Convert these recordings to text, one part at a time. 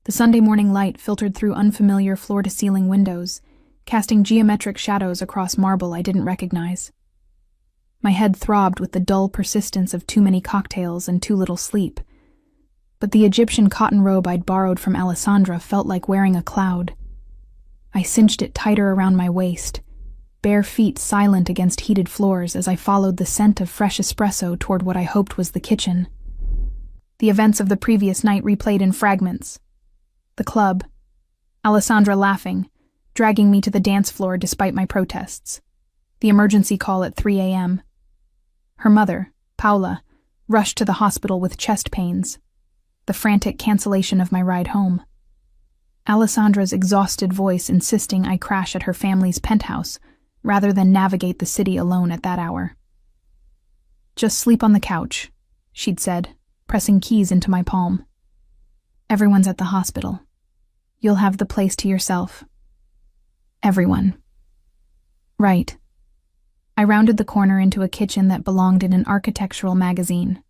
The Sunday morning light filtered through unfamiliar floor-to-ceiling windows, casting geometric shadows across marble I didn't recognize. My head throbbed with the dull persistence of too many cocktails and too little sleep, but the Egyptian cotton robe I'd borrowed from Alessandra felt like wearing a cloud. I cinched it tighter around my waist, bare feet silent against heated floors as I followed the scent of fresh espresso toward what I hoped was the kitchen. The events of the previous night replayed in fragments. The club, Alessandra laughing, dragging me to the dance floor despite my protests. The emergency call at 3 a.m. Her mother, Paula, rushed to the hospital with chest pains. The frantic cancellation of my ride home. Alessandra's exhausted voice insisting I crash at her family's penthouse rather than navigate the city alone at that hour. "Just sleep on the couch," she'd said, pressing keys into my palm. "Everyone's at the hospital. You'll have the place to yourself." Everyone. Right. I rounded the corner into a kitchen that belonged in an architectural magazine.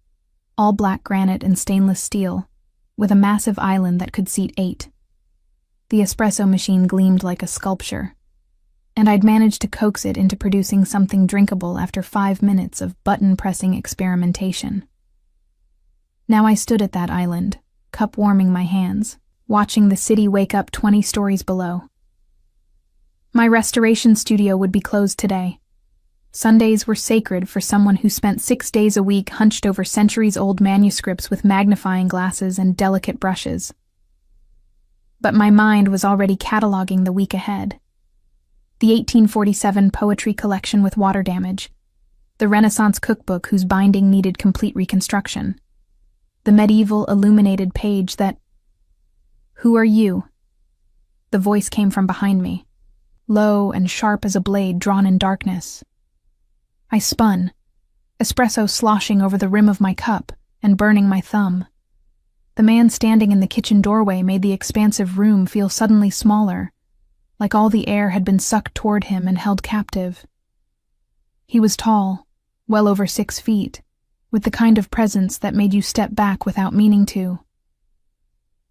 All black granite and stainless steel, with a massive island that could seat 8. The espresso machine gleamed like a sculpture, and I'd managed to coax it into producing something drinkable after 5 minutes of button-pressing experimentation. Now I stood at that island, cup warming my hands, watching the city wake up 20 stories below. My restoration studio would be closed today. Sundays were sacred for someone who spent 6 days a week hunched over centuries-old manuscripts with magnifying glasses and delicate brushes. But my mind was already cataloging the week ahead. The 1847 poetry collection with water damage, the Renaissance cookbook whose binding needed complete reconstruction, the medieval illuminated page that... "Who are you?" The voice came from behind me, low and sharp as a blade drawn in darkness. I spun, espresso sloshing over the rim of my cup and burning my thumb. The man standing in the kitchen doorway made the expansive room feel suddenly smaller, like all the air had been sucked toward him and held captive. He was tall, well over 6 feet, with the kind of presence that made you step back without meaning to.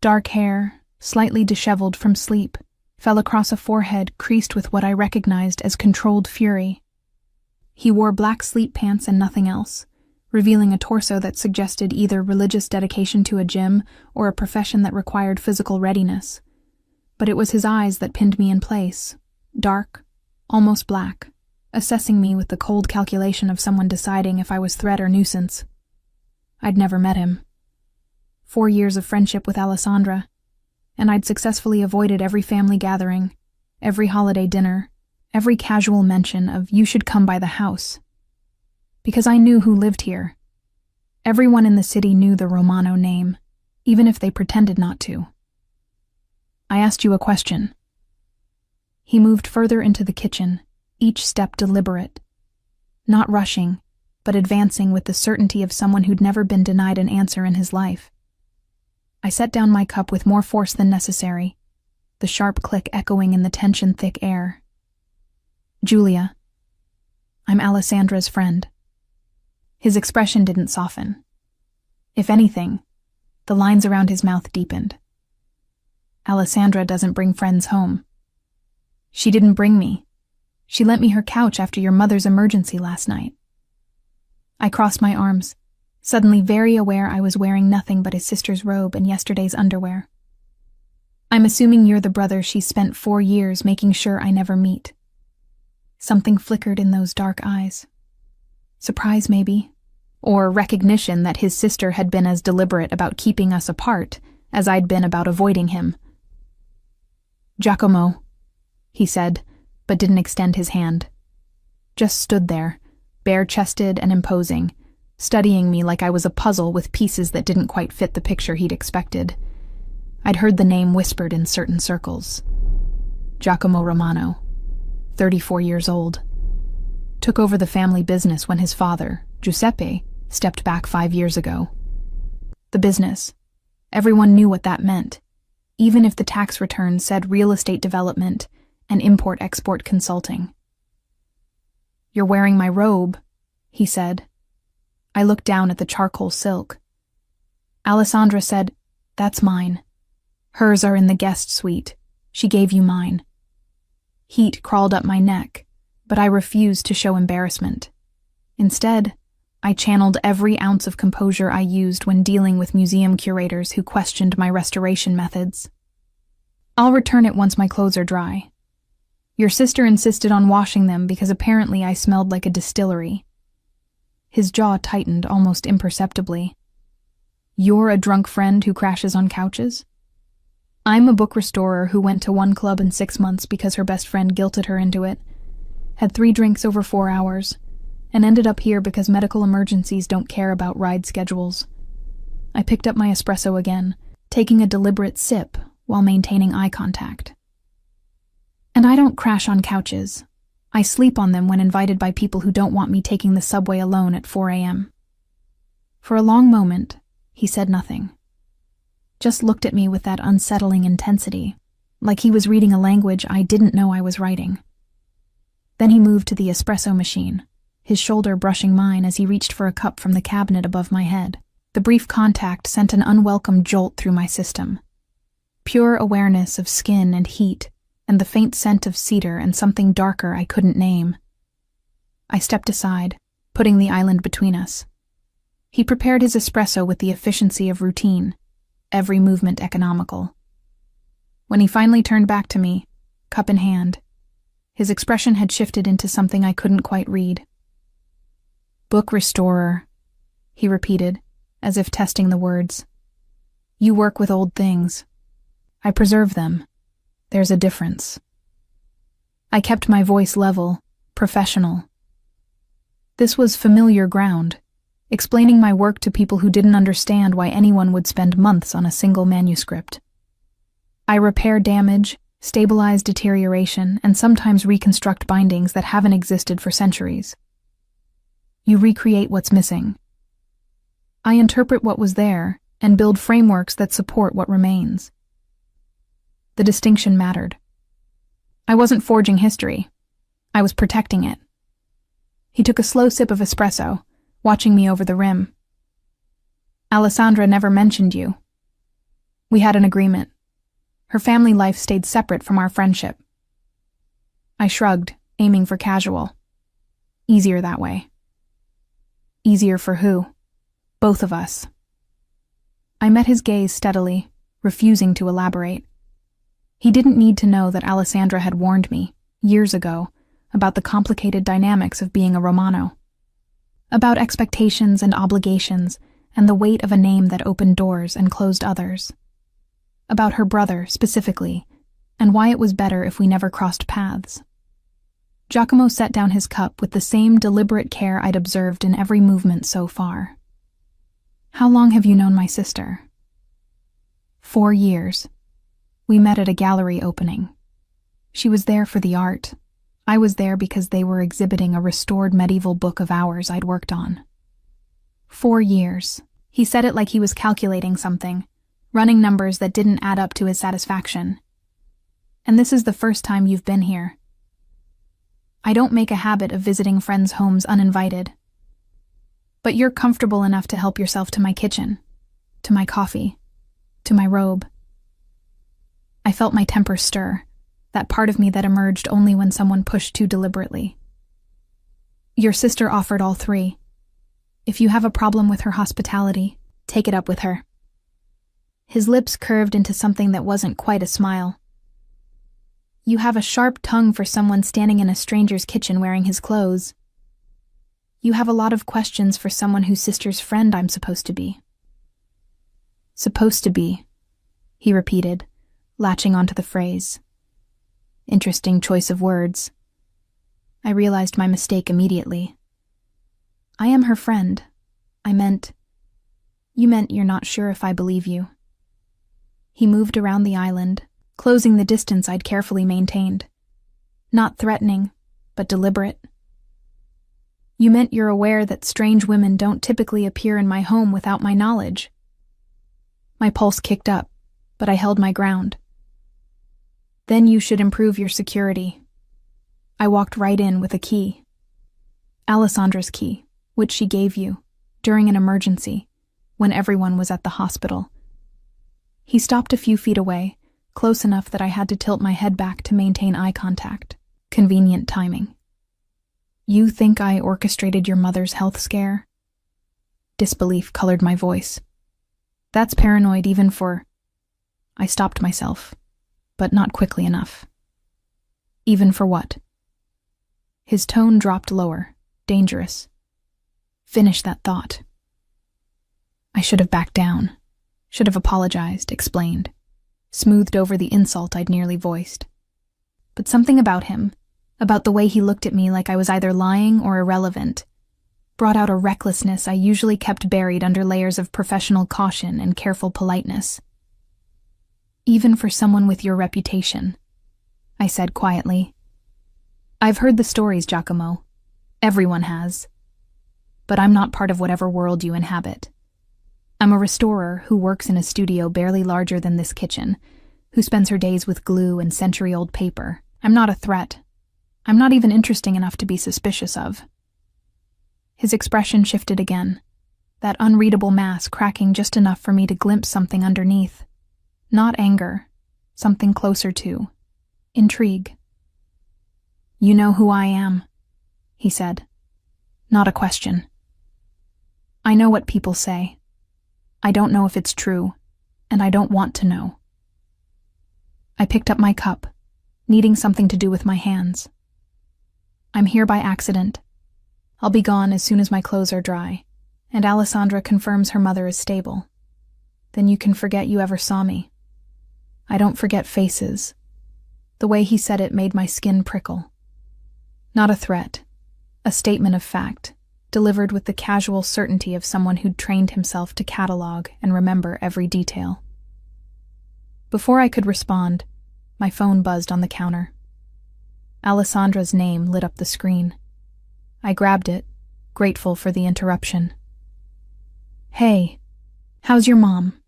Dark hair, slightly disheveled from sleep, fell across a forehead creased with what I recognized as controlled fury. He wore black sleep pants and nothing else, revealing a torso that suggested either religious dedication to a gym or a profession that required physical readiness. But it was his eyes that pinned me in place, dark, almost black, assessing me with the cold calculation of someone deciding if I was threat or nuisance. I'd never met him. 4 years of friendship with Alessandra, and I'd successfully avoided every family gathering, every holiday dinner, every casual mention of "you should come by the house." Because I knew who lived here. Everyone in the city knew the Romano name, even if they pretended not to. "I asked you a question." He moved further into the kitchen, each step deliberate. Not rushing, but advancing with the certainty of someone who'd never been denied an answer in his life. I set down my cup with more force than necessary, the sharp click echoing in the tension-thick air. "Julia, I'm Alessandra's friend." His expression didn't soften. If anything, the lines around his mouth deepened. "Alessandra doesn't bring friends home. She didn't bring me. She lent me her couch after your mother's emergency last night." I crossed my arms, suddenly very aware I was wearing nothing but his sister's robe and yesterday's underwear. "I'm assuming you're the brother she spent 4 years making sure I never meet." Something flickered in those dark eyes. Surprise, maybe, or recognition that his sister had been as deliberate about keeping us apart as I'd been about avoiding him. "Giacomo," he said, but didn't extend his hand. Just stood there, bare-chested and imposing, studying me like I was a puzzle with pieces that didn't quite fit the picture he'd expected. I'd heard the name whispered in certain circles. Giacomo Romano, 34 years old. Took over the family business when his father, Giuseppe, stepped back 5 years ago. The business. Everyone knew what that meant, even if the tax return said real estate development and import-export consulting. "You're wearing my robe," he said. I looked down at the charcoal silk. Alessandra said, "That's mine." Hers are in the guest suite. She gave you mine. Heat crawled up my neck, but I refused to show embarrassment. Instead, I channeled every ounce of composure I used when dealing with museum curators who questioned my restoration methods. I'll return it once my clothes are dry. Your sister insisted on washing them because apparently I smelled like a distillery. His jaw tightened almost imperceptibly. You're a drunk friend who crashes on couches? I'm a book restorer who went to one club in 6 months because her best friend guilted her into it, had 3 drinks over 4 hours, and ended up here because medical emergencies don't care about ride schedules. I picked up my espresso again, taking a deliberate sip while maintaining eye contact. And I don't crash on couches. I sleep on them when invited by people who don't want me taking the subway alone at 4 a.m. For a long moment, he said nothing. Just looked at me with that unsettling intensity, like he was reading a language I didn't know I was writing. Then he moved to the espresso machine, his shoulder brushing mine as he reached for a cup from the cabinet above my head. The brief contact sent an unwelcome jolt through my system. Pure awareness of skin and heat, and the faint scent of cedar and something darker I couldn't name. I stepped aside, putting the island between us. He prepared his espresso with the efficiency of routine, every movement economical. When he finally turned back to me, cup in hand, his expression had shifted into something I couldn't quite read. Book restorer, he repeated, as if testing the words. You work with old things. I preserve them. There's a difference. I kept my voice level, professional. This was familiar ground, explaining my work to people who didn't understand why anyone would spend months on a single manuscript. I repair damage, stabilize deterioration, and sometimes reconstruct bindings that haven't existed for centuries. You recreate what's missing. I interpret what was there and build frameworks that support what remains. The distinction mattered. I wasn't forging history. I was protecting it. He took a slow sip of espresso, watching me over the rim. Alessandra never mentioned you. We had an agreement. Her family life stayed separate from our friendship. I shrugged, aiming for casual. Easier that way. Easier for who? Both of us. I met his gaze steadily, refusing to elaborate. He didn't need to know that Alessandra had warned me, years ago, about the complicated dynamics of being a Romano. About expectations and obligations, and the weight of a name that opened doors and closed others. About her brother, specifically, and why it was better if we never crossed paths. Giacomo set down his cup with the same deliberate care I'd observed in every movement so far. How long have you known my sister? 4 years. We met at a gallery opening. She was there for the art. I was there because they were exhibiting a restored medieval book of hours I'd worked on. 4 years. He said it like he was calculating something, running numbers that didn't add up to his satisfaction. And this is the first time you've been here. I don't make a habit of visiting friends' homes uninvited. But you're comfortable enough to help yourself to my kitchen, to my coffee, to my robe. I felt my temper stir, that part of me that emerged only when someone pushed too deliberately. Your sister offered all 3. If you have a problem with her hospitality, take it up with her. His lips curved into something that wasn't quite a smile. You have a sharp tongue for someone standing in a stranger's kitchen wearing his clothes. You have a lot of questions for someone whose sister's friend I'm supposed to be. Supposed to be, he repeated, latching onto the phrase. Interesting choice of words. I realized my mistake immediately. I am her friend. You meant you're not sure if I believe you. He moved around the island, closing the distance I'd carefully maintained. Not threatening, but deliberate. You meant you're aware that strange women don't typically appear in my home without my knowledge. My pulse kicked up, but I held my ground. Then you should improve your security. I walked right in with a key. Alessandra's key, which she gave you, during an emergency, when everyone was at the hospital. He stopped a few feet away, close enough that I had to tilt my head back to maintain eye contact. Convenient timing. You think I orchestrated your mother's health scare? Disbelief colored my voice. That's paranoid even for... I stopped myself, but not quickly enough. Even for what? His tone dropped lower, dangerous. Finish that thought. I should have backed down, should have apologized, explained, smoothed over the insult I'd nearly voiced. But something about him, about the way he looked at me like I was either lying or irrelevant, brought out a recklessness I usually kept buried under layers of professional caution and careful politeness. Even for someone with your reputation, I said quietly. I've heard the stories, Giacomo. Everyone has. But I'm not part of whatever world you inhabit. I'm a restorer who works in a studio barely larger than this kitchen, who spends her days with glue and century-old paper. I'm not a threat. I'm not even interesting enough to be suspicious of. His expression shifted again, that unreadable mask cracking just enough for me to glimpse something underneath. Not anger, something closer to intrigue. You know who I am, he said. Not a question. I know what people say. I don't know if it's true, and I don't want to know. I picked up my cup, needing something to do with my hands. I'm here by accident. I'll be gone as soon as my clothes are dry, and Alessandra confirms her mother is stable. Then you can forget you ever saw me. I don't forget faces. The way he said it made my skin prickle. Not a threat, a statement of fact, delivered with the casual certainty of someone who'd trained himself to catalog and remember every detail. Before I could respond, my phone buzzed on the counter. Alessandra's name lit up the screen. I grabbed it, grateful for the interruption. Hey, how's your mom?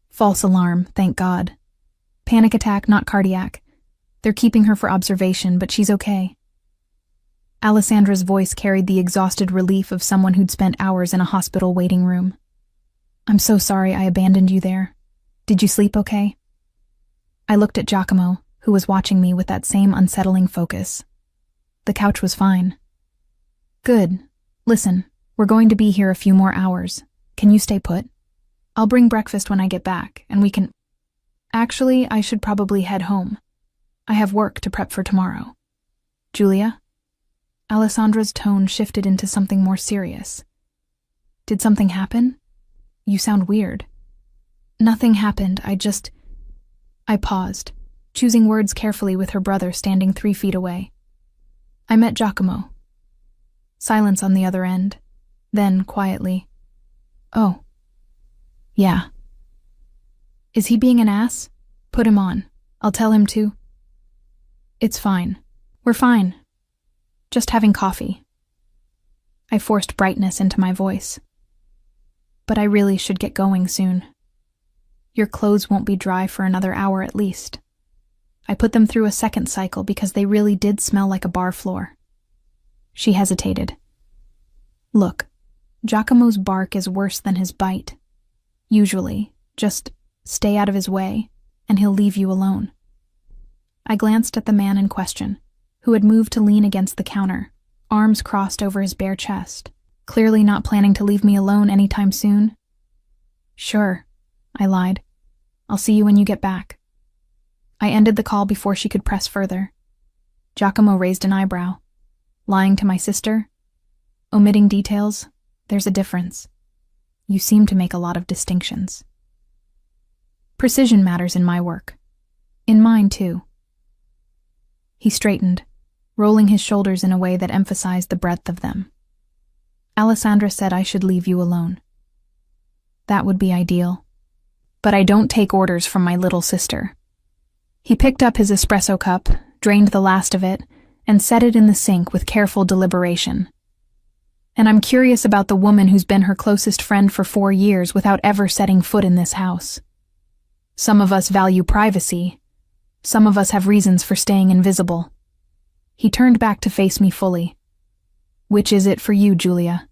False alarm, thank God. Panic attack, not cardiac. They're keeping her for observation, but she's okay. Alessandra's voice carried the exhausted relief of someone who'd spent hours in a hospital waiting room. I'm so sorry I abandoned you there. Did you sleep okay? I looked at Giacomo, who was watching me with that same unsettling focus. The couch was fine. Good. Listen, we're going to be here a few more hours. Can you stay put? I'll bring breakfast when I get back, and we can... Actually, I should probably head home. I have work to prep for tomorrow. Julia? Alessandra's tone shifted into something more serious. Did something happen? You sound weird. Nothing happened, I paused, choosing words carefully with her brother standing 3 feet away. I met Giacomo. Silence on the other end. Then, quietly, Oh. Yeah. Is he being an ass? Put him on. I'll tell him to. It's fine. We're fine. Just having coffee. I forced brightness into my voice. But I really should get going soon. Your clothes won't be dry for another hour at least. I put them through a second cycle because they really did smell like a bar floor. She hesitated. Look, Giacomo's bark is worse than his bite. Usually, just stay out of his way, and he'll leave you alone. I glanced at the man in question, who had moved to lean against the counter, arms crossed over his bare chest, clearly not planning to leave me alone anytime soon. Sure, I lied. I'll see you when you get back. I ended the call before she could press further. Giacomo raised an eyebrow. Lying to my sister? Omitting details? There's a difference. You seem to make a lot of distinctions. Precision matters in my work. In mine, too. He straightened, rolling his shoulders in a way that emphasized the breadth of them. Alessandra said I should leave you alone. That would be ideal. But I don't take orders from my little sister. He picked up his espresso cup, drained the last of it, and set it in the sink with careful deliberation. And I'm curious about the woman who's been her closest friend for 4 years without ever setting foot in this house. Some of us value privacy. Some of us have reasons for staying invisible. He turned back to face me fully. Which is it for you, Julia?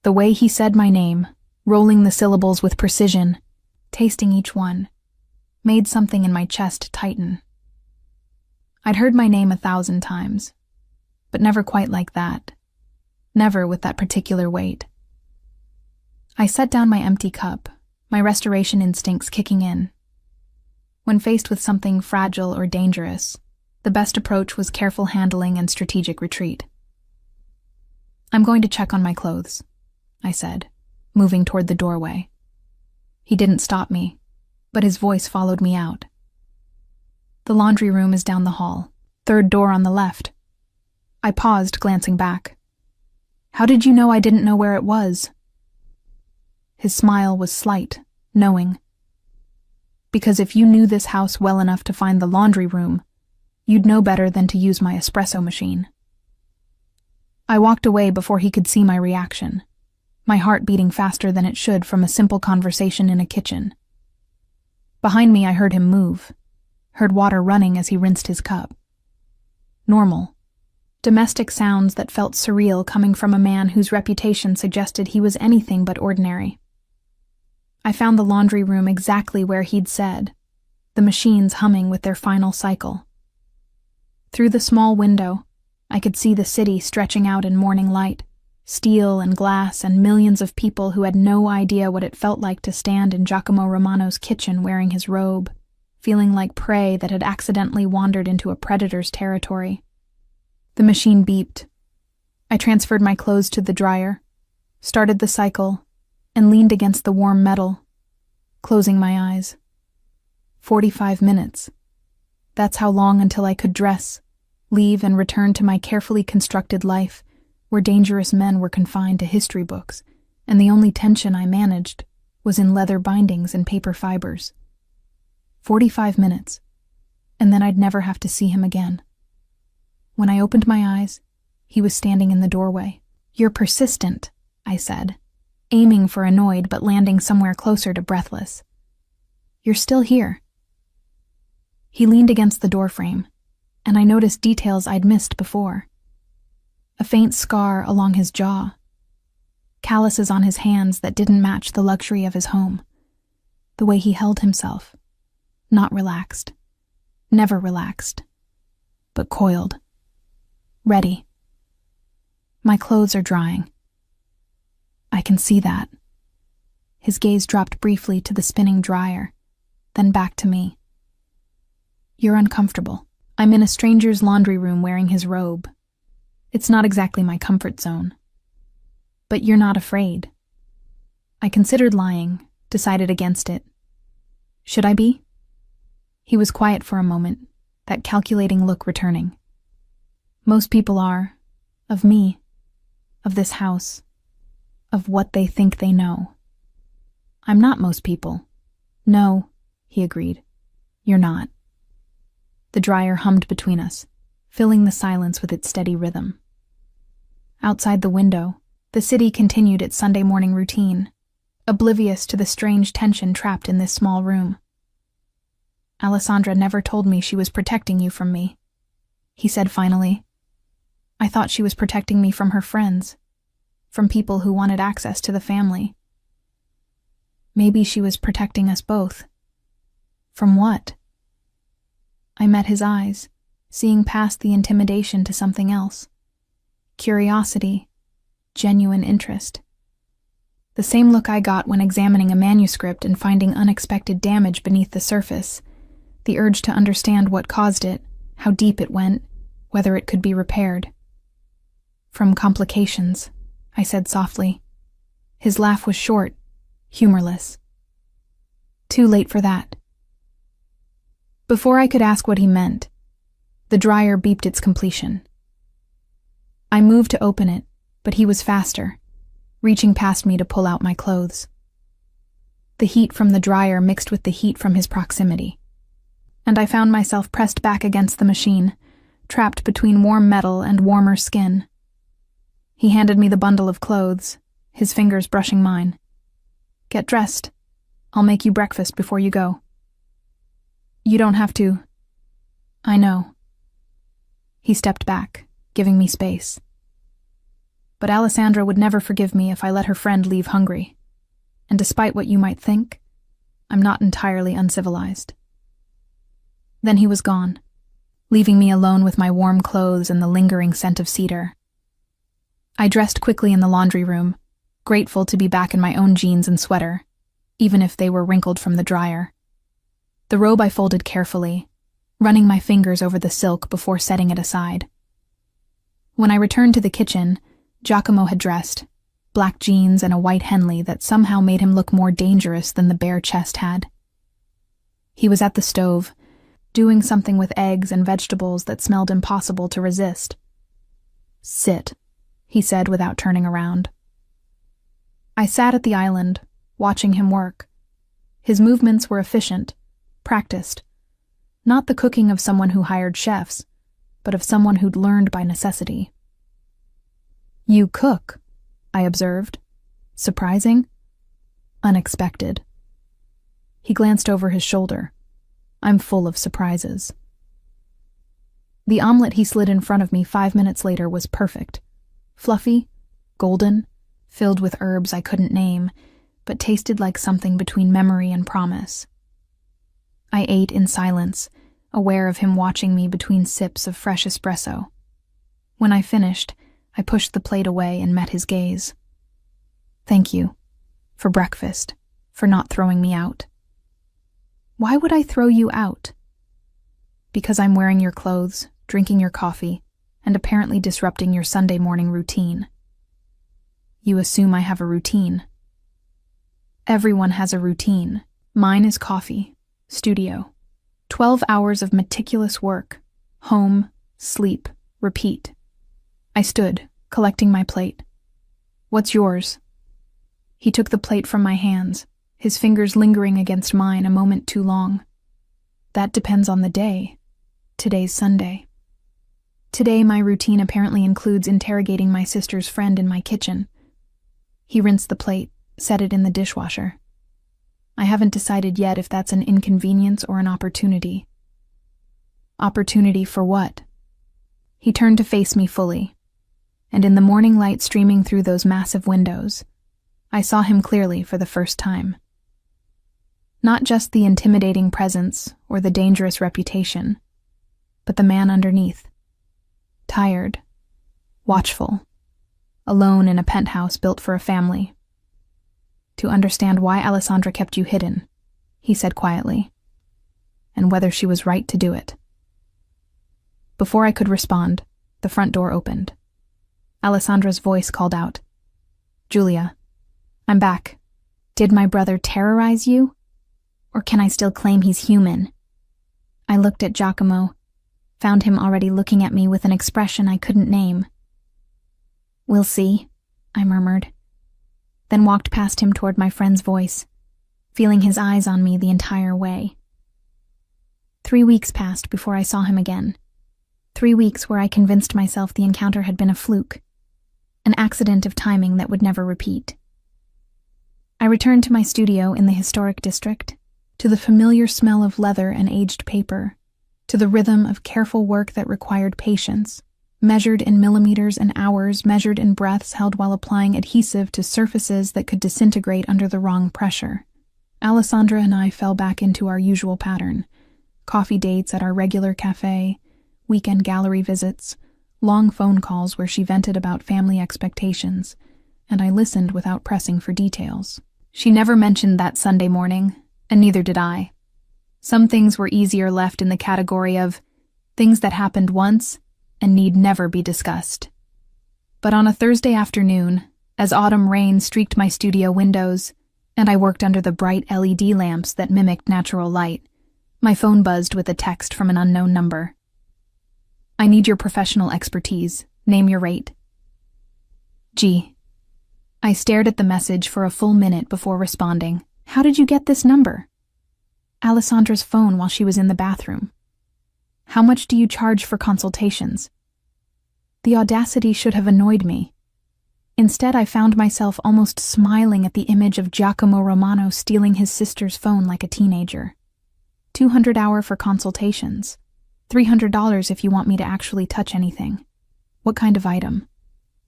The way he said my name, rolling the syllables with precision, tasting each one, made something in my chest tighten. I'd heard my name 1,000 times, but never quite like that. Never with that particular weight. I set down my empty cup, my restoration instincts kicking in. When faced with something fragile or dangerous, the best approach was careful handling and strategic retreat. "I'm going to check on my clothes," I said, moving toward the doorway. He didn't stop me, but his voice followed me out. "The laundry room is down the hall, third door on the left." I paused, glancing back. "How did you know I didn't know where it was?" His smile was slight, knowing. "Because if you knew this house well enough to find the laundry room, you'd know better than to use my espresso machine." I walked away before he could see my reaction, my heart beating faster than it should from a simple conversation in a kitchen. Behind me I heard him move, heard water running as he rinsed his cup. Normal. Domestic sounds that felt surreal coming from a man whose reputation suggested he was anything but ordinary. I found the laundry room exactly where he'd said, the machines humming with their final cycle. Through the small window, I could see the city stretching out in morning light, steel and glass and millions of people who had no idea what it felt like to stand in Giacomo Romano's kitchen wearing his robe, feeling like prey that had accidentally wandered into a predator's territory. The machine beeped. I transferred my clothes to the dryer, started the cycle, and leaned against the warm metal, closing my eyes. 45 minutes. That's how long until I could dress, leave and return to my carefully constructed life, where dangerous men were confined to history books, and the only tension I managed was in leather bindings and paper fibers. 45 minutes, and then I'd never have to see him again. When I opened my eyes, he was standing in the doorway. "You're persistent," I said, aiming for annoyed but landing somewhere closer to breathless. "You're still here." He leaned against the doorframe, and I noticed details I'd missed before. A faint scar along his jaw, calluses on his hands that didn't match the luxury of his home, the way he held himself, not relaxed, never relaxed, but coiled. Ready. "My clothes are drying." "I can see that." His gaze dropped briefly to the spinning dryer, then back to me. "You're uncomfortable. I'm in a stranger's laundry room wearing his robe. It's not exactly my comfort zone. But you're not afraid." I considered lying, decided against it. Should I be? He was quiet for a moment, that calculating look returning. "Most people are. Of me. Of this house. Of what they think they know." "I'm not most people." "No," he agreed. "You're not." The dryer hummed between us, filling the silence with its steady rhythm. Outside the window, the city continued its Sunday morning routine, oblivious to the strange tension trapped in this small room. "Alessandra never told me she was protecting you from me," he said finally. "I thought she was protecting me from her friends, from people who wanted access to the family. Maybe she was protecting us both. From what?" I met his eyes, seeing past the intimidation to something else. Curiosity, genuine interest. The same look I got when examining a manuscript and finding unexpected damage beneath the surface, the urge to understand what caused it, how deep it went, whether it could be repaired. "From complications," I said softly. His laugh was short, humorless. "Too late for that." Before I could ask what he meant, the dryer beeped its completion. I moved to open it, but he was faster, reaching past me to pull out my clothes. The heat from the dryer mixed with the heat from his proximity, and I found myself pressed back against the machine, trapped between warm metal and warmer skin. He handed me the bundle of clothes, his fingers brushing mine. "Get dressed. I'll make you breakfast before you go." "You don't have to." "I know." He stepped back, giving me space. "But Alessandra would never forgive me if I let her friend leave hungry. And despite what you might think, I'm not entirely uncivilized. Then he was gone, leaving me alone with my warm clothes and the lingering scent of cedar. I dressed quickly in the laundry room, grateful to be back in my own jeans and sweater, even if they were wrinkled from the dryer. The robe I folded carefully, running my fingers over the silk before setting it aside. When I returned to the kitchen, Giacomo had dressed, black jeans and a white Henley that somehow made him look more dangerous than the bare chest had. He was at the stove, doing something with eggs and vegetables that smelled impossible to resist. "Sit," he said without turning around. I sat at the island, watching him work. His movements were efficient, practiced. Not the cooking of someone who hired chefs, but of someone who'd learned by necessity. "You cook," I observed. Surprising? Unexpected. He glanced over his shoulder. I'm full of surprises. The omelet he slid in front of me 5 minutes later was perfect. Fluffy, golden, filled with herbs I couldn't name, but tasted like something between memory and promise. I ate in silence, aware of him watching me between sips of fresh espresso. When I finished, I pushed the plate away and met his gaze. "Thank you. For breakfast. For not throwing me out." "Why would I throw you out?" "Because I'm wearing your clothes, drinking your coffee, and apparently disrupting your Sunday morning routine." "You assume I have a routine." "Everyone has a routine. Mine is coffee, studio, 12 hours of meticulous work, home, sleep, repeat." I stood, collecting my plate. "What's yours?" He took the plate from my hands, his fingers lingering against mine a moment too long. "That depends on the day. Today's Sunday." Today my routine apparently includes interrogating my sister's friend in my kitchen. He rinsed the plate, set it in the dishwasher. I haven't decided yet if that's an inconvenience or an opportunity. Opportunity for what? He turned to face me fully, and in the morning light streaming through those massive windows, I saw him clearly for the first time. Not just the intimidating presence or the dangerous reputation, but the man underneath. Tired, watchful, alone in a penthouse built for a family. "To understand why Alessandra kept you hidden," he said quietly, "and whether she was right to do it." Before I could respond, the front door opened. Alessandra's voice called out, "Julia, I'm back. Did my brother terrorize you? Or can I still claim he's human?" I looked at Giacomo, found him already looking at me with an expression I couldn't name. "We'll see," I murmured, then walked past him toward my friend's voice, feeling his eyes on me the entire way. 3 weeks passed before I saw him again. 3 weeks where I convinced myself the encounter had been a fluke, an accident of timing that would never repeat. I returned to my studio in the historic district, to the familiar smell of leather and aged paper, to the rhythm of careful work that required patience, measured in millimeters and hours, measured in breaths held while applying adhesive to surfaces that could disintegrate under the wrong pressure. Alessandra and I fell back into our usual pattern: coffee dates at our regular cafe, weekend gallery visits, long phone calls where she vented about family expectations, and I listened without pressing for details. She never mentioned that Sunday morning, and neither did I. Some things were easier left in the category of things that happened once and need never be discussed. But on a Thursday afternoon, as autumn rain streaked my studio windows, and I worked under the bright LED lamps that mimicked natural light, my phone buzzed with a text from an unknown number. "I need your professional expertise. Name your rate." G. I stared at the message for a full minute before responding. "How did you get this number?" "Alessandra's phone while she was in the bathroom." "How much do you charge for consultations?" The audacity should have annoyed me. Instead, I found myself almost smiling at the image of Giacomo Romano stealing his sister's phone like a teenager. $200 for consultations. $300 if you want me to actually touch anything. What kind of item?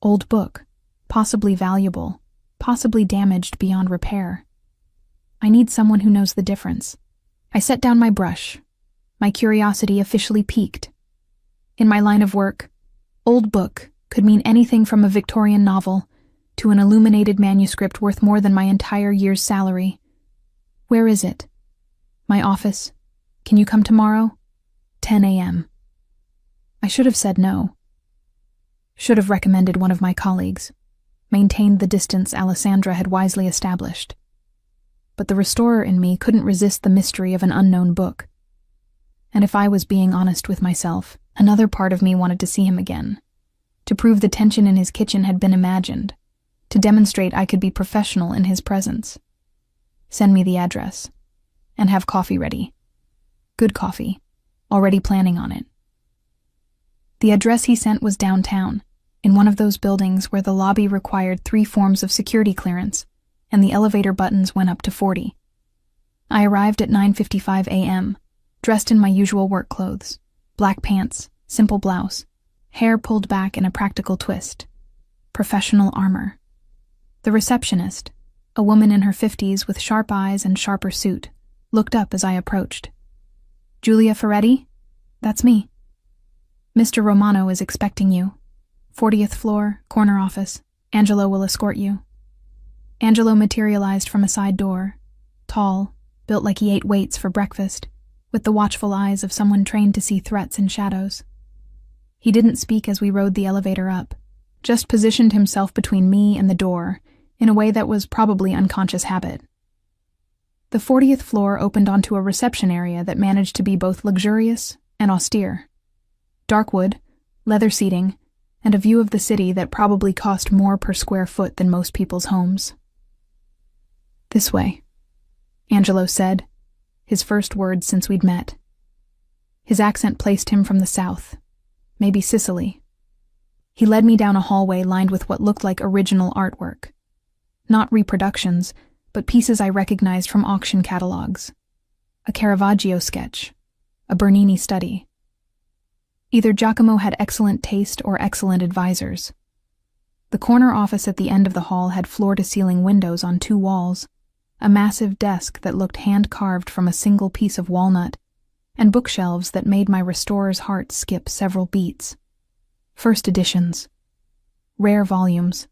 Old book. Possibly valuable. Possibly damaged beyond repair. I need someone who knows the difference. I set down my brush. My curiosity officially piqued. In my line of work, old book could mean anything from a Victorian novel to an illuminated manuscript worth more than my entire year's salary. Where is it? My office. Can you come tomorrow? 10 a.m. I should have said no. Should have recommended one of my colleagues. Maintained the distance Alessandra had wisely established. But the restorer in me couldn't resist the mystery of an unknown book. And if I was being honest with myself, another part of me wanted to see him again. To prove the tension in his kitchen had been imagined. To demonstrate I could be professional in his presence. Send me the address. And have coffee ready. Good coffee. Already planning on it. The address he sent was downtown, in one of those buildings where the lobby required 3 forms of security clearance, and the elevator buttons went up to 40. I arrived at 9:55 a.m., dressed in my usual work clothes, black pants, simple blouse, hair pulled back in a practical twist. Professional armor. The receptionist, a woman in her 50s with sharp eyes and sharper suit, looked up as I approached. Julia Ferretti? That's me. Mr. Romano is expecting you. 40th floor, corner office. Angelo will escort you. Angelo materialized from a side door, tall, built like he ate weights for breakfast, with the watchful eyes of someone trained to see threats in shadows. He didn't speak as we rode the elevator up, just positioned himself between me and the door in a way that was probably unconscious habit. The 40th floor opened onto a reception area that managed to be both luxurious and austere. Dark wood, leather seating, and a view of the city that probably cost more per square foot than most people's homes. This way, Angelo said, his first words since we'd met. His accent placed him from the south, maybe Sicily. He led me down a hallway lined with what looked like original artwork. Not reproductions, but pieces I recognized from auction catalogs. A Caravaggio sketch, a Bernini study. Either Giacomo had excellent taste or excellent advisors. The corner office at the end of the hall had floor-to-ceiling windows on 2 walls, a massive desk that looked hand-carved from a single piece of walnut, and bookshelves that made my restorer's heart skip several beats. First editions. Rare volumes.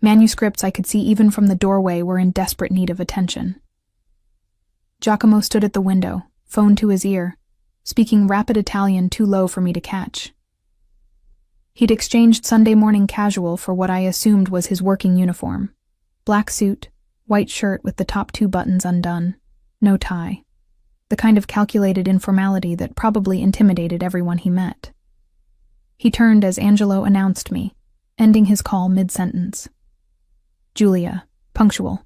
Manuscripts I could see even from the doorway were in desperate need of attention. Giacomo stood at the window, phone to his ear, speaking rapid Italian too low for me to catch. He'd exchanged Sunday morning casual for what I assumed was his working uniform. Black suit, white shirt with the top 2 buttons undone, no tie. The kind of calculated informality that probably intimidated everyone he met. He turned as Angelo announced me, ending his call mid-sentence. Julia, punctual.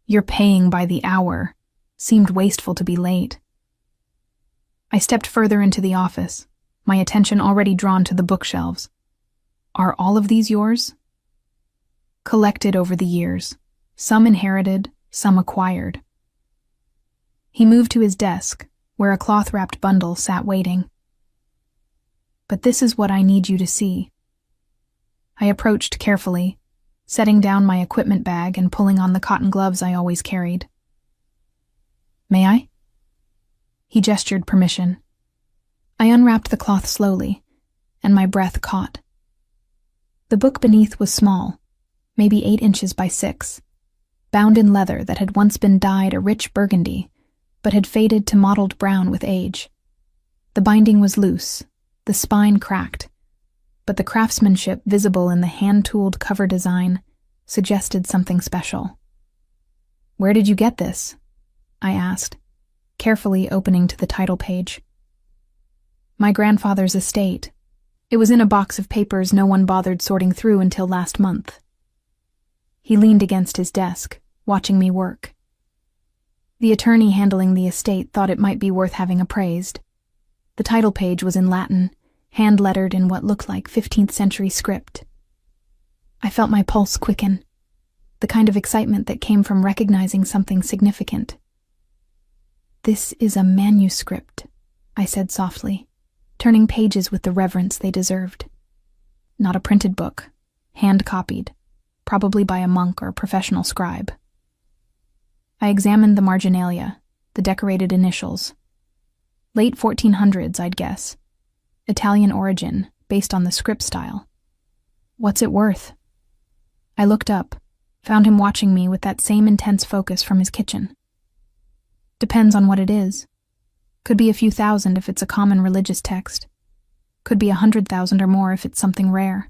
You're paying by the hour. Seemed wasteful to be late. I stepped further into the office, my attention already drawn to the bookshelves. Are all of these yours? Collected over the years, some inherited, some acquired. He moved to his desk, where a cloth-wrapped bundle sat waiting. But this is what I need you to see. I approached carefully, setting down my equipment bag and pulling on the cotton gloves I always carried. May I? He gestured permission. I unwrapped the cloth slowly, and my breath caught. The book beneath was small, maybe 8 inches by 6, bound in leather that had once been dyed a rich burgundy, but had faded to mottled brown with age. The binding was loose, the spine cracked, but the craftsmanship visible in the hand-tooled cover design suggested something special. Where did you get this? I asked, carefully opening to the title page. My grandfather's estate. It was in a box of papers no one bothered sorting through until last month. He leaned against his desk, watching me work. The attorney handling the estate thought it might be worth having appraised. The title page was in Latin, hand-lettered in what looked like 15th century script. I felt my pulse quicken, the kind of excitement that came from recognizing something significant. This is a manuscript, I said softly, turning pages with the reverence they deserved. Not a printed book, hand-copied, probably by a monk or professional scribe. I examined the marginalia, the decorated initials. Late 1400s, I'd guess. Italian origin, based on the script style. What's it worth? I looked up, found him watching me with that same intense focus from his kitchen. Depends on what it is. Could be a few thousand if it's a common religious text. Could be 100,000 or more if it's something rare.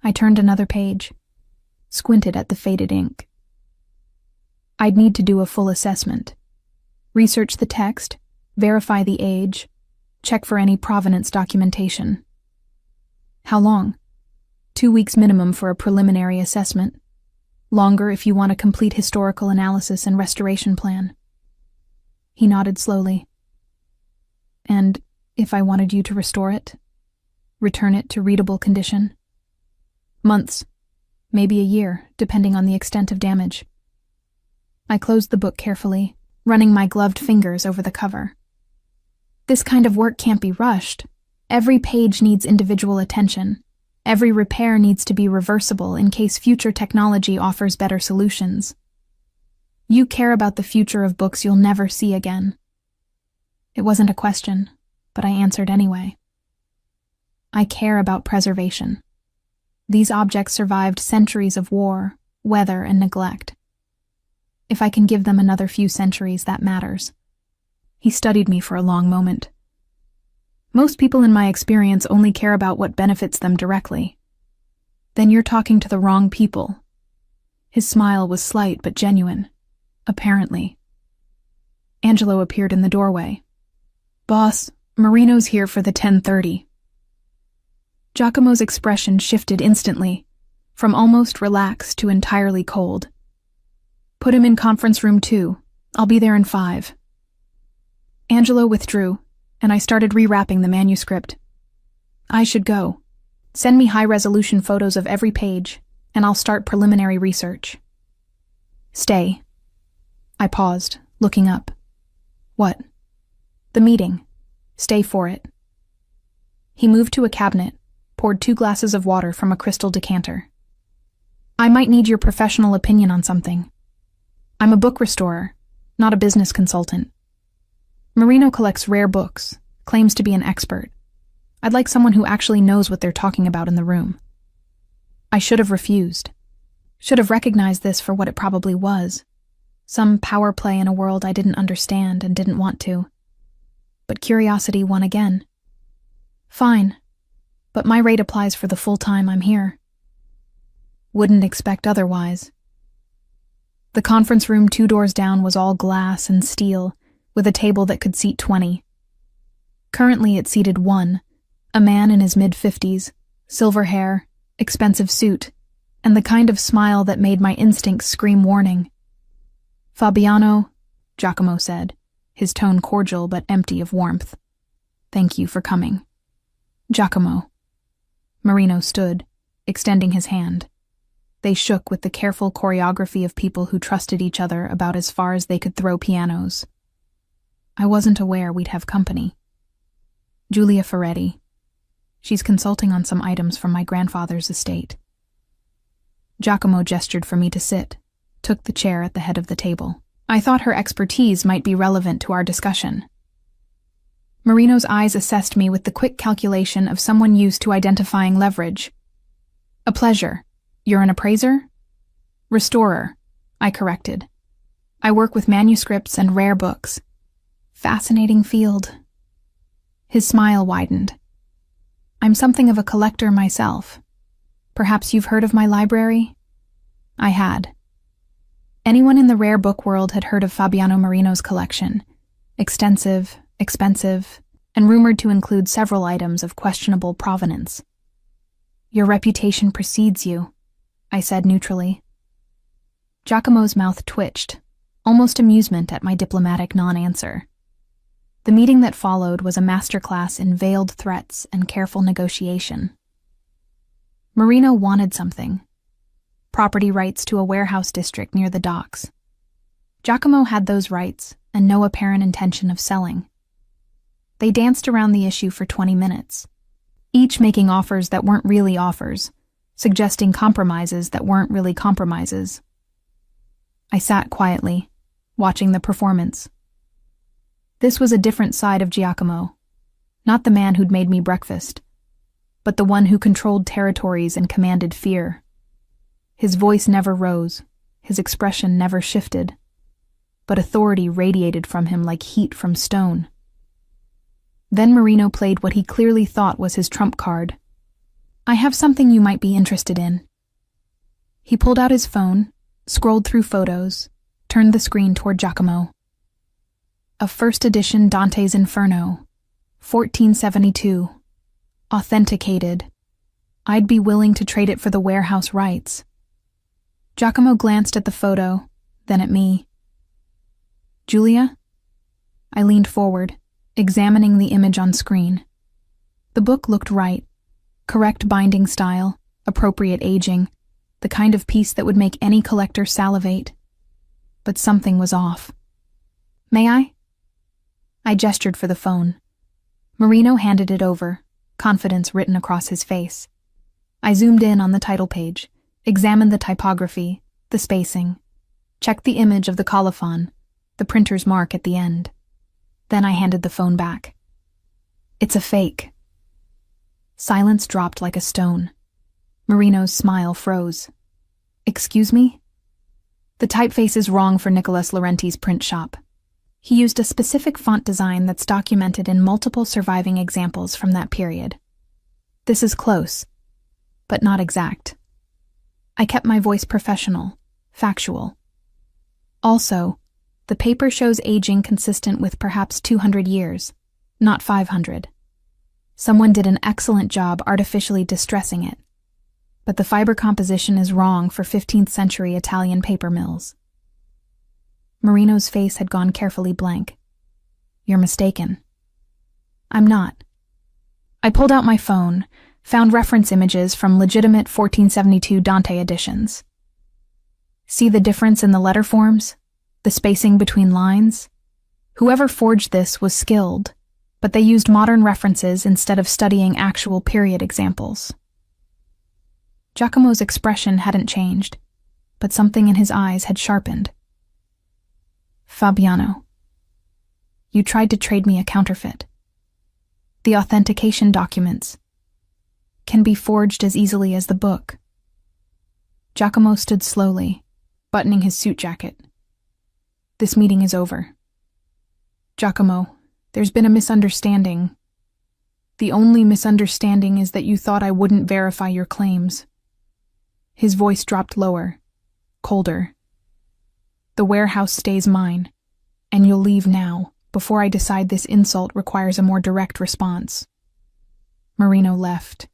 I turned another page, squinted at the faded ink. I'd need to do a full assessment. Research the text, verify the age, check for any provenance documentation. How long? 2 weeks minimum for a preliminary assessment. Longer if you want a complete historical analysis and restoration plan. He nodded slowly. And if I wanted you to restore it? Return it to readable condition? Months, maybe a year, depending on the extent of damage. I closed the book carefully, running my gloved fingers over the cover. This kind of work can't be rushed. Every page needs individual attention. Every repair needs to be reversible in case future technology offers better solutions. You care about the future of books you'll never see again. It wasn't a question, but I answered anyway. I care about preservation. These objects survived centuries of war, weather, and neglect. If I can give them another few centuries, that matters. He studied me for a long moment. Most people in my experience only care about what benefits them directly. Then you're talking to the wrong people. His smile was slight but genuine. Apparently. Angelo appeared in the doorway. Boss, Marino's here for the 10:30. Giacomo's expression shifted instantly, from almost relaxed to entirely cold. Put him in conference room 2. I'll be there in 5. Angelo withdrew, and I started rewrapping the manuscript. I should go. Send me high-resolution photos of every page, and I'll start preliminary research. Stay. I paused, looking up. What? The meeting. Stay for it. He moved to a cabinet, poured 2 glasses of water from a crystal decanter. I might need your professional opinion on something. I'm a book restorer, not a business consultant. Marino collects rare books, claims to be an expert. I'd like someone who actually knows what they're talking about in the room. I should have refused. Should have recognized this for what it probably was. Some power play in a world I didn't understand and didn't want to. But curiosity won again. Fine, but my rate applies for the full time I'm here. Wouldn't expect otherwise. The conference room 2 doors down was all glass and steel, with a table that could seat 20. Currently it seated 1, a man in his mid-50s, silver hair, expensive suit, and the kind of smile that made my instincts scream warning. Fabiano, Giacomo said, his tone cordial but empty of warmth. Thank you for coming. Giacomo. Marino stood, extending his hand. They shook with the careful choreography of people who trusted each other about as far as they could throw pianos. I wasn't aware we'd have company. Julia Ferretti. She's consulting on some items from my grandfather's estate. Giacomo gestured for me to sit, took the chair at the head of the table. I thought her expertise might be relevant to our discussion. Marino's eyes assessed me with the quick calculation of someone used to identifying leverage. A pleasure. You're an appraiser? Restorer, I corrected. I work with manuscripts and rare books. Fascinating field. His smile widened. I'm something of a collector myself. Perhaps you've heard of my library? I had. Anyone in the rare book world had heard of Fabiano Marino's collection. Extensive, expensive, and rumored to include several items of questionable provenance. Your reputation precedes you, I said neutrally. Giacomo's mouth twitched, almost amusement at my diplomatic non-answer. The meeting that followed was a masterclass in veiled threats and careful negotiation. Marino wanted something. Property rights to a warehouse district near the docks. Giacomo had those rights and no apparent intention of selling. They danced around the issue for 20 minutes, each making offers that weren't really offers, suggesting compromises that weren't really compromises. I sat quietly, watching the performance. This was a different side of Giacomo, not the man who'd made me breakfast, but the one who controlled territories and commanded fear. His voice never rose, his expression never shifted, but authority radiated from him like heat from stone. Then Marino played what he clearly thought was his trump card. "I have something you might be interested in." He pulled out his phone, scrolled through photos, turned the screen toward Giacomo. "A first edition Dante's Inferno, 1472. Authenticated. I'd be willing to trade it for the warehouse rights." Giacomo glanced at the photo, then at me. "Julia?" I leaned forward, examining the image on screen. The book looked right. Correct binding style, appropriate aging, the kind of piece that would make any collector salivate. But something was off. "May I?" I gestured for the phone. Marino handed it over, confidence written across his face. I zoomed in on the title page, examined the typography, the spacing, checked the image of the colophon, the printer's mark at the end. Then I handed the phone back. "It's a fake." Silence dropped like a stone. Marino's smile froze. "Excuse me?" "The typeface is wrong for Nicholas Laurenti's print shop. He used a specific font design that's documented in multiple surviving examples from that period. This is close, but not exact." I kept my voice professional, factual. "Also, the paper shows aging consistent with perhaps 200 years, not 500. Someone did an excellent job artificially distressing it, but the fiber composition is wrong for 15th century Italian paper mills." Marino's face had gone carefully blank. "You're mistaken." "I'm not." I pulled out my phone, found reference images from legitimate 1472 Dante editions. "See the difference in the letter forms? The spacing between lines? Whoever forged this was skilled, but they used modern references instead of studying actual period examples." Giacomo's expression hadn't changed, but something in his eyes had sharpened. "Fabiano, you tried to trade me a counterfeit. The authentication documents can be forged as easily as the book." Giacomo stood slowly, buttoning his suit jacket. "This meeting is over. Giacomo, there's been a misunderstanding. The only misunderstanding is that you thought I wouldn't verify your claims." His voice dropped lower, colder. "The warehouse stays mine, and you'll leave now, before I decide this insult requires a more direct response." Marino left,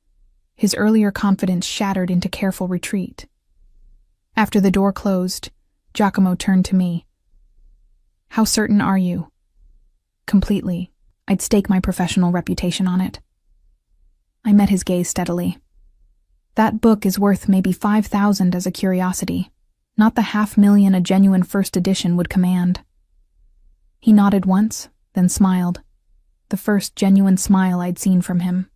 his earlier confidence shattered into careful retreat. After the door closed, Giacomo turned to me. "How certain are you?" "Completely. I'd stake my professional reputation on it." I met his gaze steadily. "That book is worth maybe 5,000 as a curiosity, not the 500,000 a genuine first edition would command." He nodded once, then smiled, the first genuine smile I'd seen from him.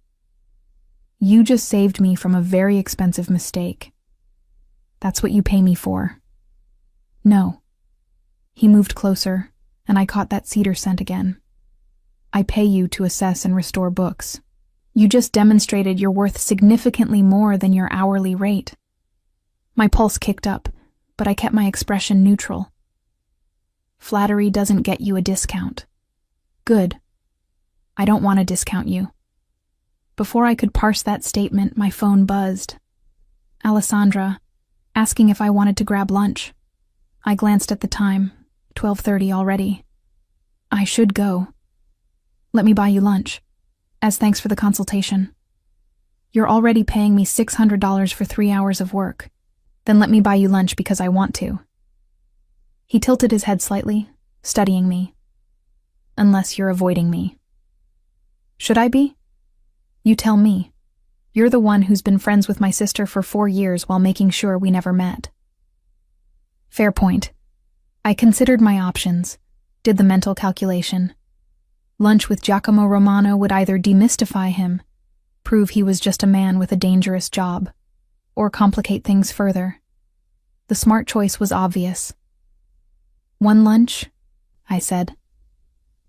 "You just saved me from a very expensive mistake. That's what you pay me for." "No." He moved closer, and I caught that cedar scent again. "I pay you to assess and restore books. You just demonstrated you're worth significantly more than your hourly rate." My pulse kicked up, but I kept my expression neutral. "Flattery doesn't get you a discount." "Good. I don't want to discount you." Before I could parse that statement, my phone buzzed. Alessandra, asking if I wanted to grab lunch. I glanced at the time, 12:30 already. "I should go." "Let me buy you lunch, as thanks for the consultation." "You're already paying me $600 for 3 hours of work. Then let me buy you lunch because I want to." He tilted his head slightly, studying me. "Unless you're avoiding me." "Should I be?" "You tell me. You're the one who's been friends with my sister for 4 years while making sure we never met." Fair point. I considered my options, did the mental calculation. Lunch with Giacomo Romano would either demystify him, prove he was just a man with a dangerous job, or complicate things further. The smart choice was obvious. "One lunch?" I said.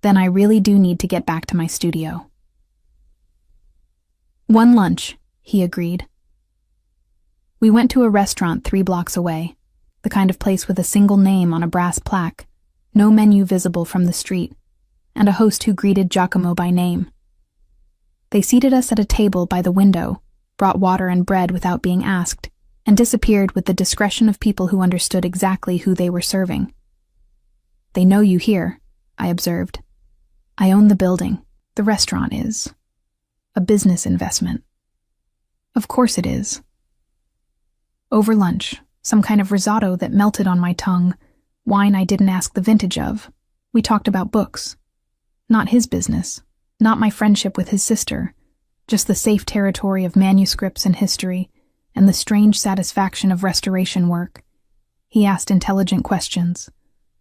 "Then I really do need to get back to my studio." "One lunch," he agreed. We went to a restaurant 3 blocks away, the kind of place with a single name on a brass plaque, no menu visible from the street, and a host who greeted Giacomo by name. They seated us at a table by the window, brought water and bread without being asked, and disappeared with the discretion of people who understood exactly who they were serving. "They know you here," I observed. "I own the building. The restaurant is a business investment." "Of course it is." Over lunch, some kind of risotto that melted on my tongue, wine I didn't ask the vintage of, we talked about books. Not his business, not my friendship with his sister, just the safe territory of manuscripts and history, and the strange satisfaction of restoration work. He asked intelligent questions,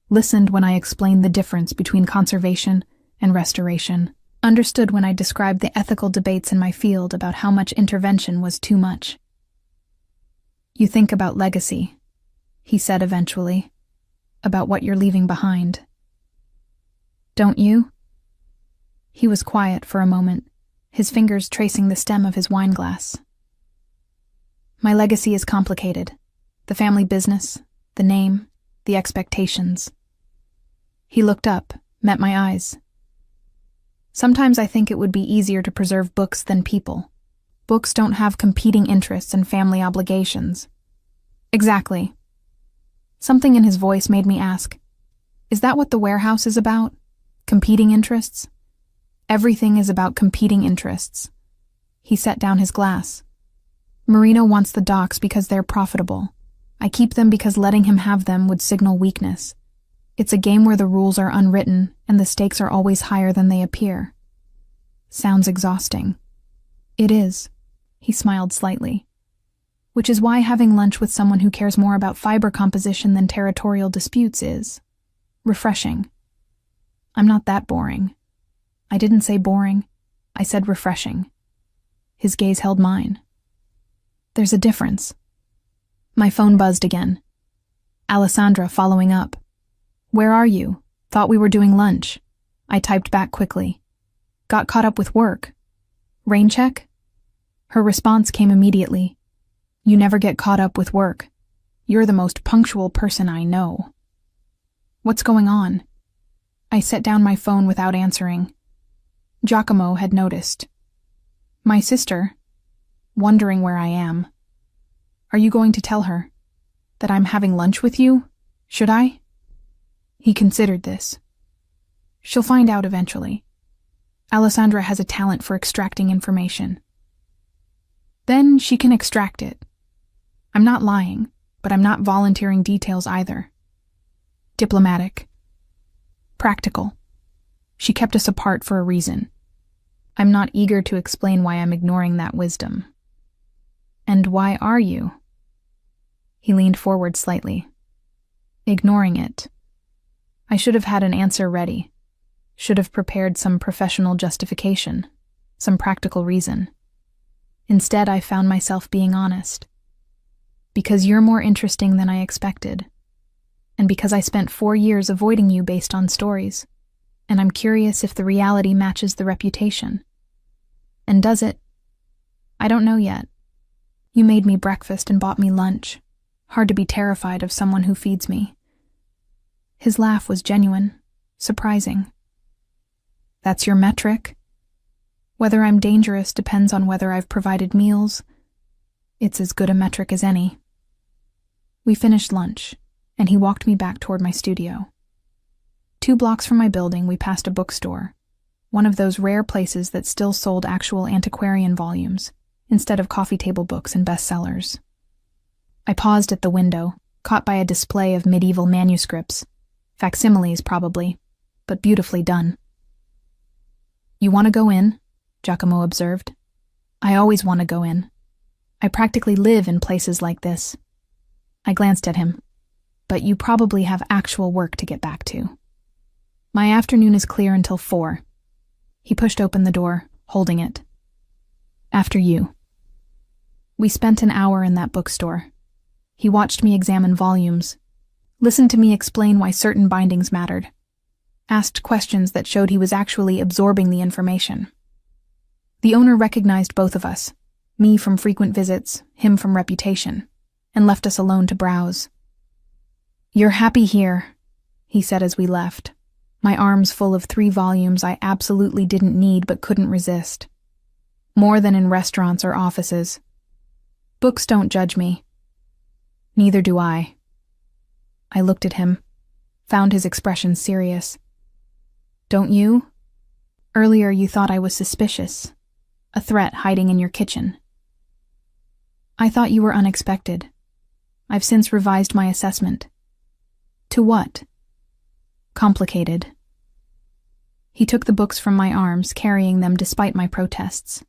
listened when I explained the difference between conservation and restoration, understood when I described the ethical debates in my field about how much intervention was too much. "You think about legacy," he said eventually, "about what you're leaving behind. Don't you?" He was quiet for a moment, his fingers tracing the stem of his wineglass. "My legacy is complicated. The family business, the name, the expectations." He looked up, met my eyes. "Sometimes I think it would be easier to preserve books than people. Books don't have competing interests and family obligations." "Exactly." Something in his voice made me ask, "Is that what the warehouse is about? Competing interests?" "Everything is about competing interests." He set down his glass. "Marino wants the docks because they're profitable. I keep them because letting him have them would signal weakness. It's a game where the rules are unwritten and the stakes are always higher than they appear." "Sounds exhausting." "It is." He smiled slightly. "Which is why having lunch with someone who cares more about fiber composition than territorial disputes is refreshing." "I'm not that boring." "I didn't say boring. I said refreshing." His gaze held mine. "There's a difference." My phone buzzed again. Alessandra following up. "Where are you? Thought we were doing lunch." I typed back quickly. "Got caught up with work." "Rain check?" Her response came immediately. "You never get caught up with work. You're the most punctual person I know." "What's going on?" I set down my phone without answering. Giacomo had noticed. "My sister, wondering where I am." "Are you going to tell her that I'm having lunch with you? Should I?" He considered this. "She'll find out eventually. Alessandra has a talent for extracting information. Then she can extract it. I'm not lying, but I'm not volunteering details either. Diplomatic. Practical. She kept us apart for a reason. I'm not eager to explain why I'm ignoring that wisdom." "And why are you?" He leaned forward slightly. "Ignoring it. I should have had an answer ready. Should have prepared some professional justification, some practical reason. Instead, I found myself being honest. Because you're more interesting than I expected. And because I spent 4 years avoiding you based on stories. And I'm curious if the reality matches the reputation. And does it? I don't know yet. You made me breakfast and bought me lunch. Hard to be terrified of someone who feeds me." His laugh was genuine, surprising. "That's your metric? Whether I'm dangerous depends on whether I've provided meals. It's as good a metric as any." We finished lunch, and he walked me back toward my studio. 2 blocks from my building, we passed a bookstore, one of those rare places that still sold actual antiquarian volumes, instead of coffee table books and bestsellers. I paused at the window, caught by a display of medieval manuscripts, facsimiles probably, but beautifully done. "You want to go in?" Giacomo observed. "I always want to go in. I practically live in places like this." I glanced at him. "But you probably have actual work to get back to." "My afternoon is clear until 4. He pushed open the door, holding it. "After you." We spent an hour in that bookstore. He watched me examine volumes. listened to me explain why certain bindings mattered, asked questions that showed he was actually absorbing the information. The owner recognized both of us, me from frequent visits, him from reputation, and left us alone to browse. "You're happy here," he said as we left, my arms full of 3 volumes I absolutely didn't need but couldn't resist. More than in restaurants or offices. Books don't judge me. Neither do I. I looked at him, found his expression serious. "Don't you? Earlier you thought I was suspicious, a threat hiding in your kitchen." "I thought you were unexpected. I've since revised my assessment." "To what?" "Complicated." He took the books from my arms, carrying them despite my protests.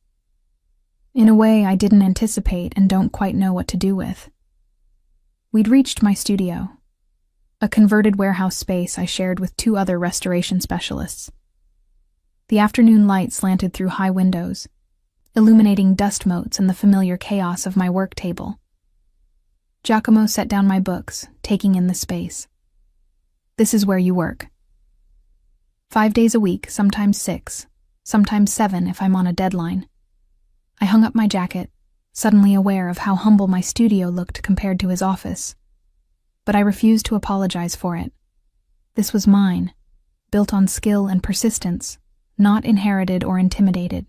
In a way I didn't anticipate and don't quite know what to do with. We'd reached my studio, a converted warehouse space I shared with 2 other restoration specialists. The afternoon light slanted through high windows, illuminating dust motes and the familiar chaos of my work table. Giacomo set down my books, taking in the space. "This is where you work." 5 days a week, sometimes 6, sometimes 7 if I'm on a deadline. I hung up my jacket, suddenly aware of how humble my studio looked compared to his office. But I refused to apologize for it. This was mine, built on skill and persistence, not inherited or intimidated.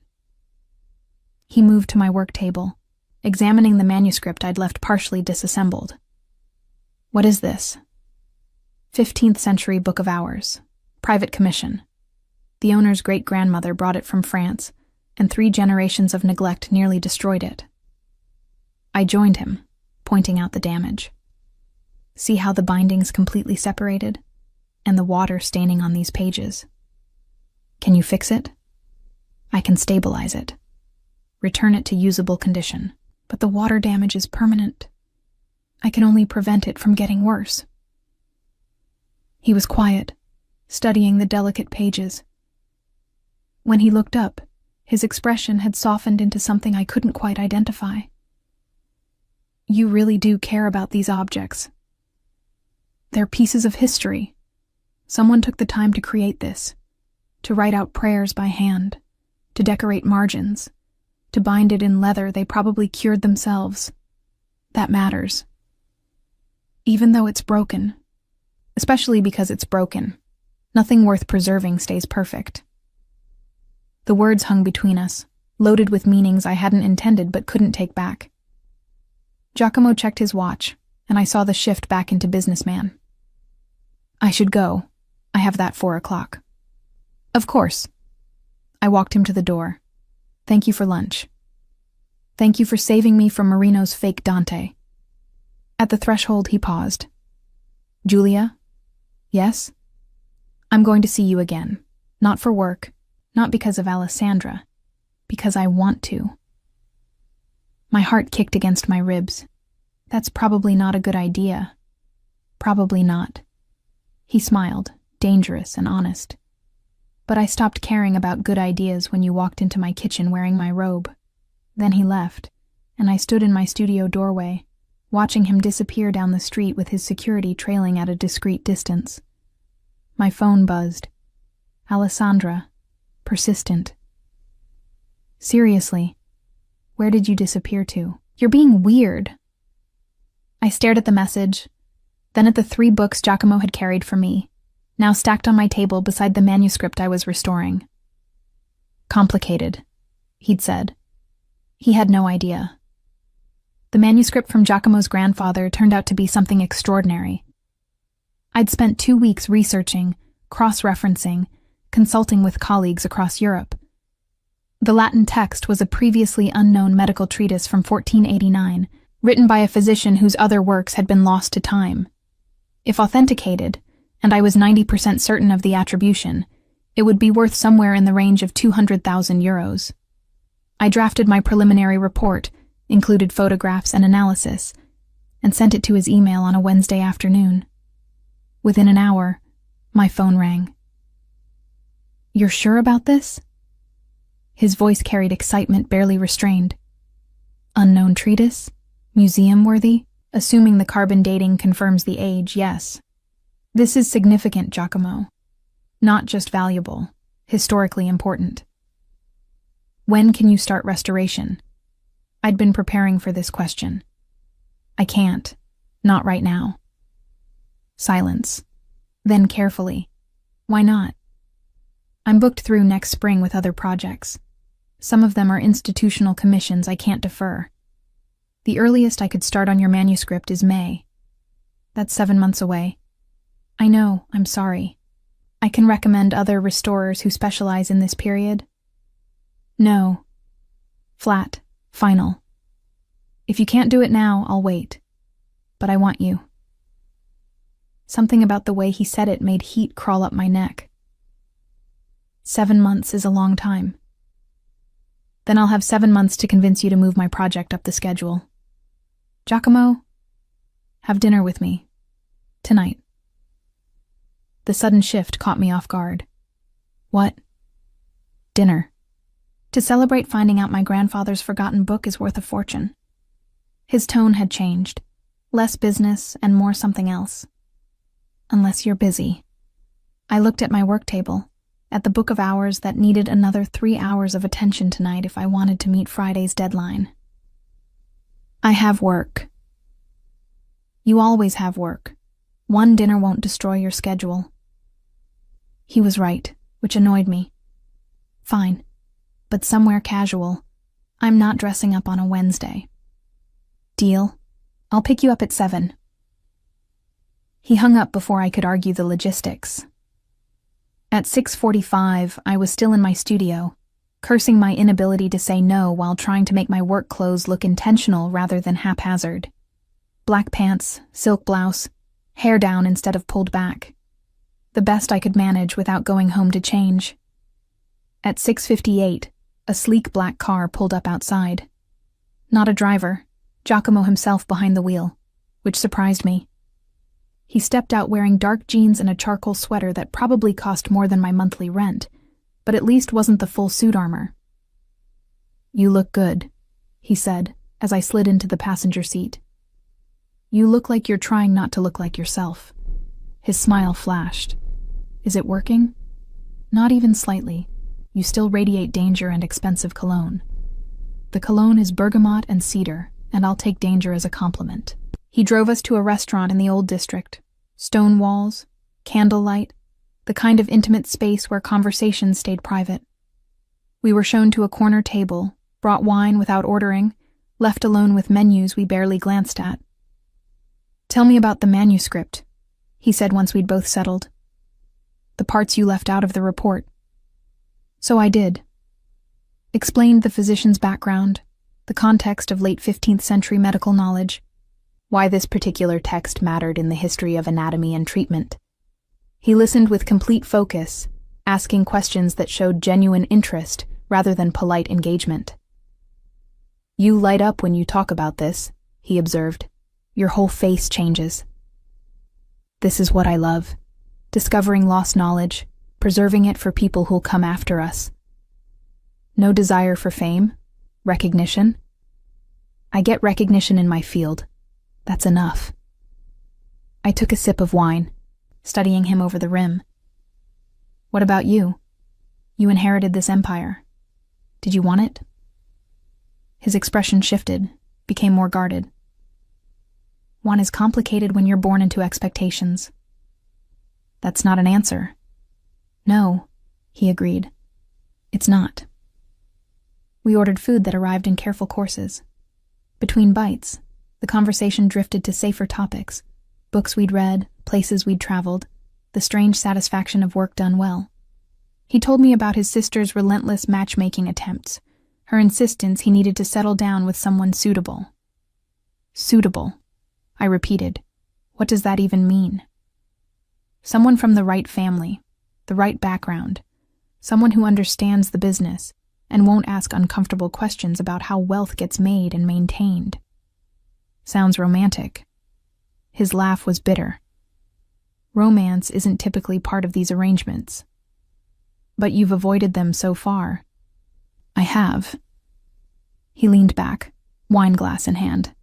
He moved to my work table, examining the manuscript I'd left partially disassembled. "What is this?" 15th century Book of Hours, private commission. The owner's great-grandmother brought it from France, and 3 generations of neglect nearly destroyed it. I joined him, pointing out the damage. "See how the binding's completely separated? And the water staining on these pages. Can you fix it?" "I can stabilize it. Return it to usable condition. But the water damage is permanent. I can only prevent it from getting worse." He was quiet, studying the delicate pages. When he looked up, his expression had softened into something I couldn't quite identify. "You really do care about these objects. They're pieces of history. Someone took the time to create this, to write out prayers by hand, to decorate margins, to bind it in leather they probably cured themselves. That matters. Even though it's broken, especially because it's broken, nothing worth preserving stays perfect." The words hung between us, loaded with meanings I hadn't intended but couldn't take back. Giacomo checked his watch, and I saw the shift back into businessman. "I should go. I have that 4 o'clock. "Of course." I walked him to the door. "Thank you for lunch. Thank you for saving me from Marino's fake Dante." At the threshold he paused. "Julia?" "Yes?" "I'm going to see you again. Not for work, not because of Alessandra, because I want to." My heart kicked against my ribs. That's probably not a good idea. Probably not. He smiled, dangerous and honest. But I stopped caring about good ideas when you walked into my kitchen wearing my robe. Then he left, and I stood in my studio doorway, watching him disappear down the street with his security trailing at a discreet distance. My phone buzzed. Alessandra. Persistent. "Seriously, where did you disappear to? You're being weird." I stared at the message, then at the 3 books Giacomo had carried for me, now stacked on my table beside the manuscript I was restoring. "Complicated," he'd said. He had no idea. The manuscript from Giacomo's grandfather turned out to be something extraordinary. I'd spent 2 weeks researching, cross-referencing, consulting with colleagues across Europe. The Latin text was a previously unknown medical treatise from 1489, written by a physician whose other works had been lost to time. If authenticated, and I was 90% certain of the attribution, it would be worth somewhere in the range of 200,000 euros. I drafted my preliminary report, included photographs and analysis, and sent it to his email on a Wednesday afternoon. Within an hour, my phone rang. "You're sure about this?" His voice carried excitement barely restrained. "Unknown treatise? Museum-worthy? Assuming the carbon dating confirms the age, yes. This is significant, Giacomo. Not just valuable, historically important. When can you start restoration? I'd been preparing for this question. I can't. Not right now. Silence. Then carefully. Why not? I'm booked through next spring with other projects. Some of them are institutional commissions I can't defer. The earliest I could start on your manuscript is May. That's 7 months away. I know, I'm sorry. I can recommend other restorers who specialize in this period. No. Flat. Final. If you can't do it now, I'll wait. But I want you. Something about the way he said it made heat crawl up my neck. 7 months is a long time. Then I'll have 7 months to convince you to move my project up the schedule. Giacomo, have dinner with me. Tonight. The sudden shift caught me off guard. What? Dinner. To celebrate finding out my grandfather's forgotten book is worth a fortune. His tone had changed. Less business and more something else. Unless you're busy. I looked at my work table, at the book of hours that needed another 3 hours of attention tonight if I wanted to meet Friday's deadline. I have work. You always have work. One dinner won't destroy your schedule. He was right, which annoyed me. Fine, but somewhere casual. I'm not dressing up on a Wednesday. Deal? I'll pick you up at 7. He hung up before I could argue the logistics. At 6:45, I was still in my studio, cursing my inability to say no while trying to make my work clothes look intentional rather than haphazard. Black pants, silk blouse, hair down instead of pulled back. The best I could manage without going home to change. At 6:58, a sleek black car pulled up outside. Not a driver, Giacomo himself behind the wheel, which surprised me. He stepped out wearing dark jeans and a charcoal sweater that probably cost more than my monthly rent, but at least wasn't the full suit armor. You look good, he said, as I slid into the passenger seat. You look like you're trying not to look like yourself. His smile flashed. Is it working? Not even slightly. You still radiate danger and expensive cologne. The cologne is bergamot and cedar, and I'll take danger as a compliment. He drove us to a restaurant in the old district. Stone walls, candlelight, the kind of intimate space where conversations stayed private. We were shown to a corner table, brought wine without ordering, left alone with menus we barely glanced at. Tell me about the manuscript, he said once we'd both settled. The parts you left out of the report. So I did. Explained the physician's background, the context of late 15th century medical knowledge, why this particular text mattered in the history of anatomy and treatment. He listened with complete focus, asking questions that showed genuine interest rather than polite engagement. You light up when you talk about this, he observed. Your whole face changes. This is what I love. Discovering lost knowledge, preserving it for people who'll come after us. No desire for fame, recognition. I get recognition in my field. That's enough. I took a sip of wine, studying him over the rim. What about you? You inherited this empire. Did you want it? His expression shifted, became more guarded. One is complicated when you're born into expectations. That's not an answer. No, he agreed. It's not. We ordered food that arrived in careful courses. Between bites, the conversation drifted to safer topics, books we'd read, places we'd traveled, the strange satisfaction of work done well. He told me about his sister's relentless matchmaking attempts, her insistence he needed to settle down with someone suitable. Suitable, I repeated. What does that even mean? Someone from the right family, the right background, someone who understands the business and won't ask uncomfortable questions about how wealth gets made and maintained. Sounds romantic. His laugh was bitter. Romance isn't typically part of these arrangements. But you've avoided them so far. I have. He leaned back, wine glass in hand,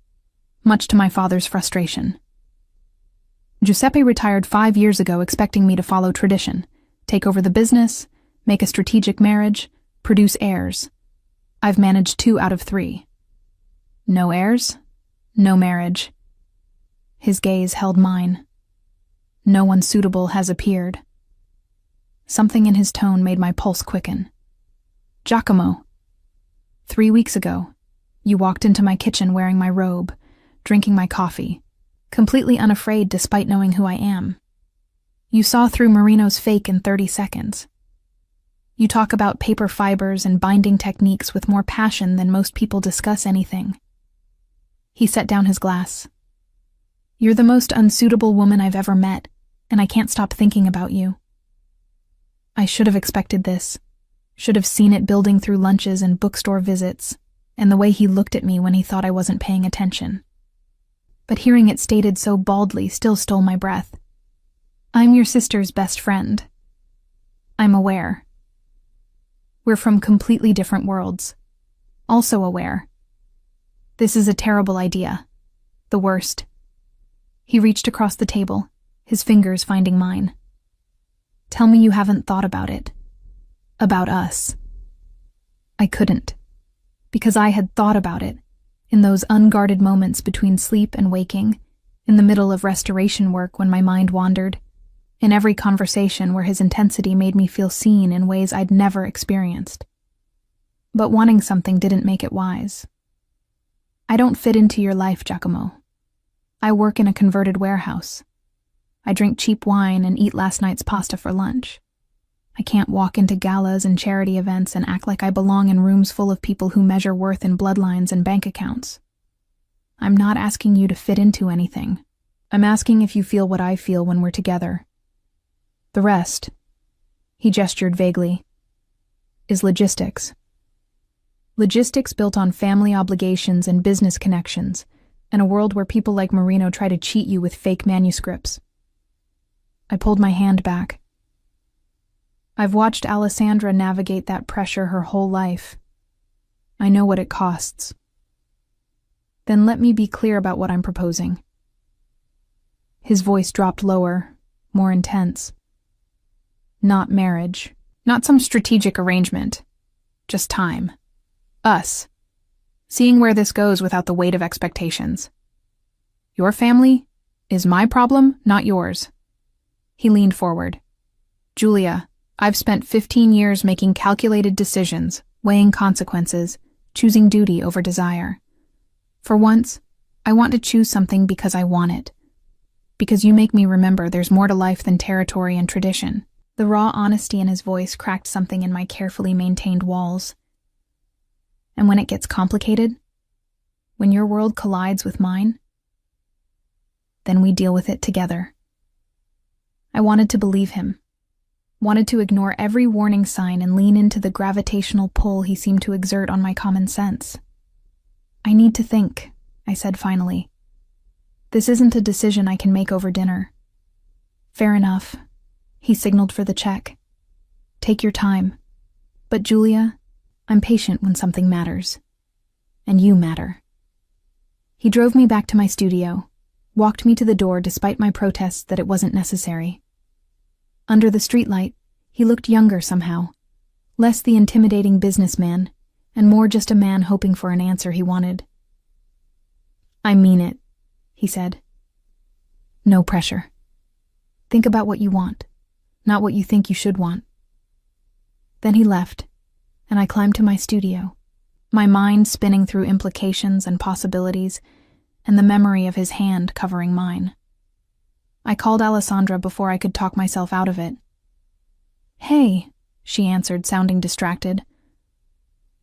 much to my father's frustration. Giuseppe retired 5 years ago expecting me to follow tradition, take over the business, make a strategic marriage, produce heirs. I've managed 2 out of 3. No heirs, no marriage. His gaze held mine. No one suitable has appeared. Something in his tone made my pulse quicken. Giacomo, 3 weeks ago, you walked into my kitchen wearing my robe, drinking my coffee, completely unafraid despite knowing who I am. You saw through Marino's fake in 30 seconds. You talk about paper fibers and binding techniques with more passion than most people discuss anything. He set down his glass. You're the most unsuitable woman I've ever met, and I can't stop thinking about you. I should have expected this, should have seen it building through lunches and bookstore visits, and the way he looked at me when he thought I wasn't paying attention. But hearing it stated so baldly still stole my breath. I'm your sister's best friend. I'm aware. We're from completely different worlds. Also aware. This is a terrible idea. The worst. He reached across the table, his fingers finding mine. Tell me you haven't thought about it. About us. I couldn't. Because I had thought about it, in those unguarded moments between sleep and waking, in the middle of restoration work when my mind wandered, in every conversation where his intensity made me feel seen in ways I'd never experienced. But wanting something didn't make it wise. I don't fit into your life, Giacomo. I work in a converted warehouse. I drink cheap wine and eat last night's pasta for lunch. I can't walk into galas and charity events and act like I belong in rooms full of people who measure worth in bloodlines and bank accounts. I'm not asking you to fit into anything. I'm asking if you feel what I feel when we're together. The rest, he gestured vaguely, is logistics. Logistics built on family obligations and business connections, and a world where people like Marino try to cheat you with fake manuscripts. I pulled my hand back. I've watched Alessandra navigate that pressure her whole life. I know what it costs. Then let me be clear about what I'm proposing. His voice dropped lower, more intense. Not marriage, not some strategic arrangement. Just time. Us. Seeing where this goes without the weight of expectations. Your family is my problem, not yours. He leaned forward. Julia, I've spent 15 years making calculated decisions, weighing consequences, choosing duty over desire. For once, I want to choose something because I want it. Because you make me remember there's more to life than territory and tradition. The raw honesty in his voice cracked something in my carefully maintained walls. And when it gets complicated, when your world collides with mine, then we deal with it together. I wanted to believe him. Wanted to ignore every warning sign and lean into the gravitational pull he seemed to exert on my common sense. I need to think, I said finally. This isn't a decision I can make over dinner. Fair enough. He signaled for the check. Take your time. But Julia, I'm patient when something matters. And you matter. He drove me back to my studio, walked me to the door despite my protests that it wasn't necessary. Under the streetlight, he looked younger somehow, less the intimidating businessman, and more just a man hoping for an answer he wanted. I mean it, he said. No pressure. Think about what you want, not what you think you should want. Then he left, and I climbed to my studio, my mind spinning through implications and possibilities, and the memory of his hand covering mine. I called Alessandra before I could talk myself out of it. Hey, she answered, sounding distracted.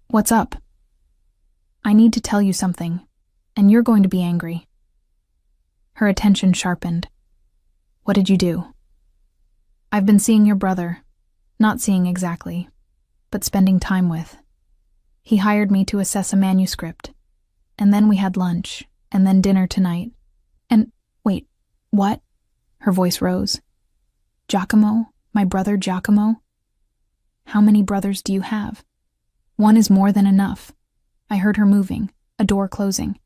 What's up? I need to tell you something, and you're going to be angry. Her attention sharpened. What did you do? I've been seeing your brother. Not seeing exactly, but spending time with. He hired me to assess a manuscript, and then we had lunch, and then dinner tonight. And, wait, what? Her voice rose. Giacomo? My brother Giacomo? How many brothers do you have? One is more than enough. I heard her moving, a door closing.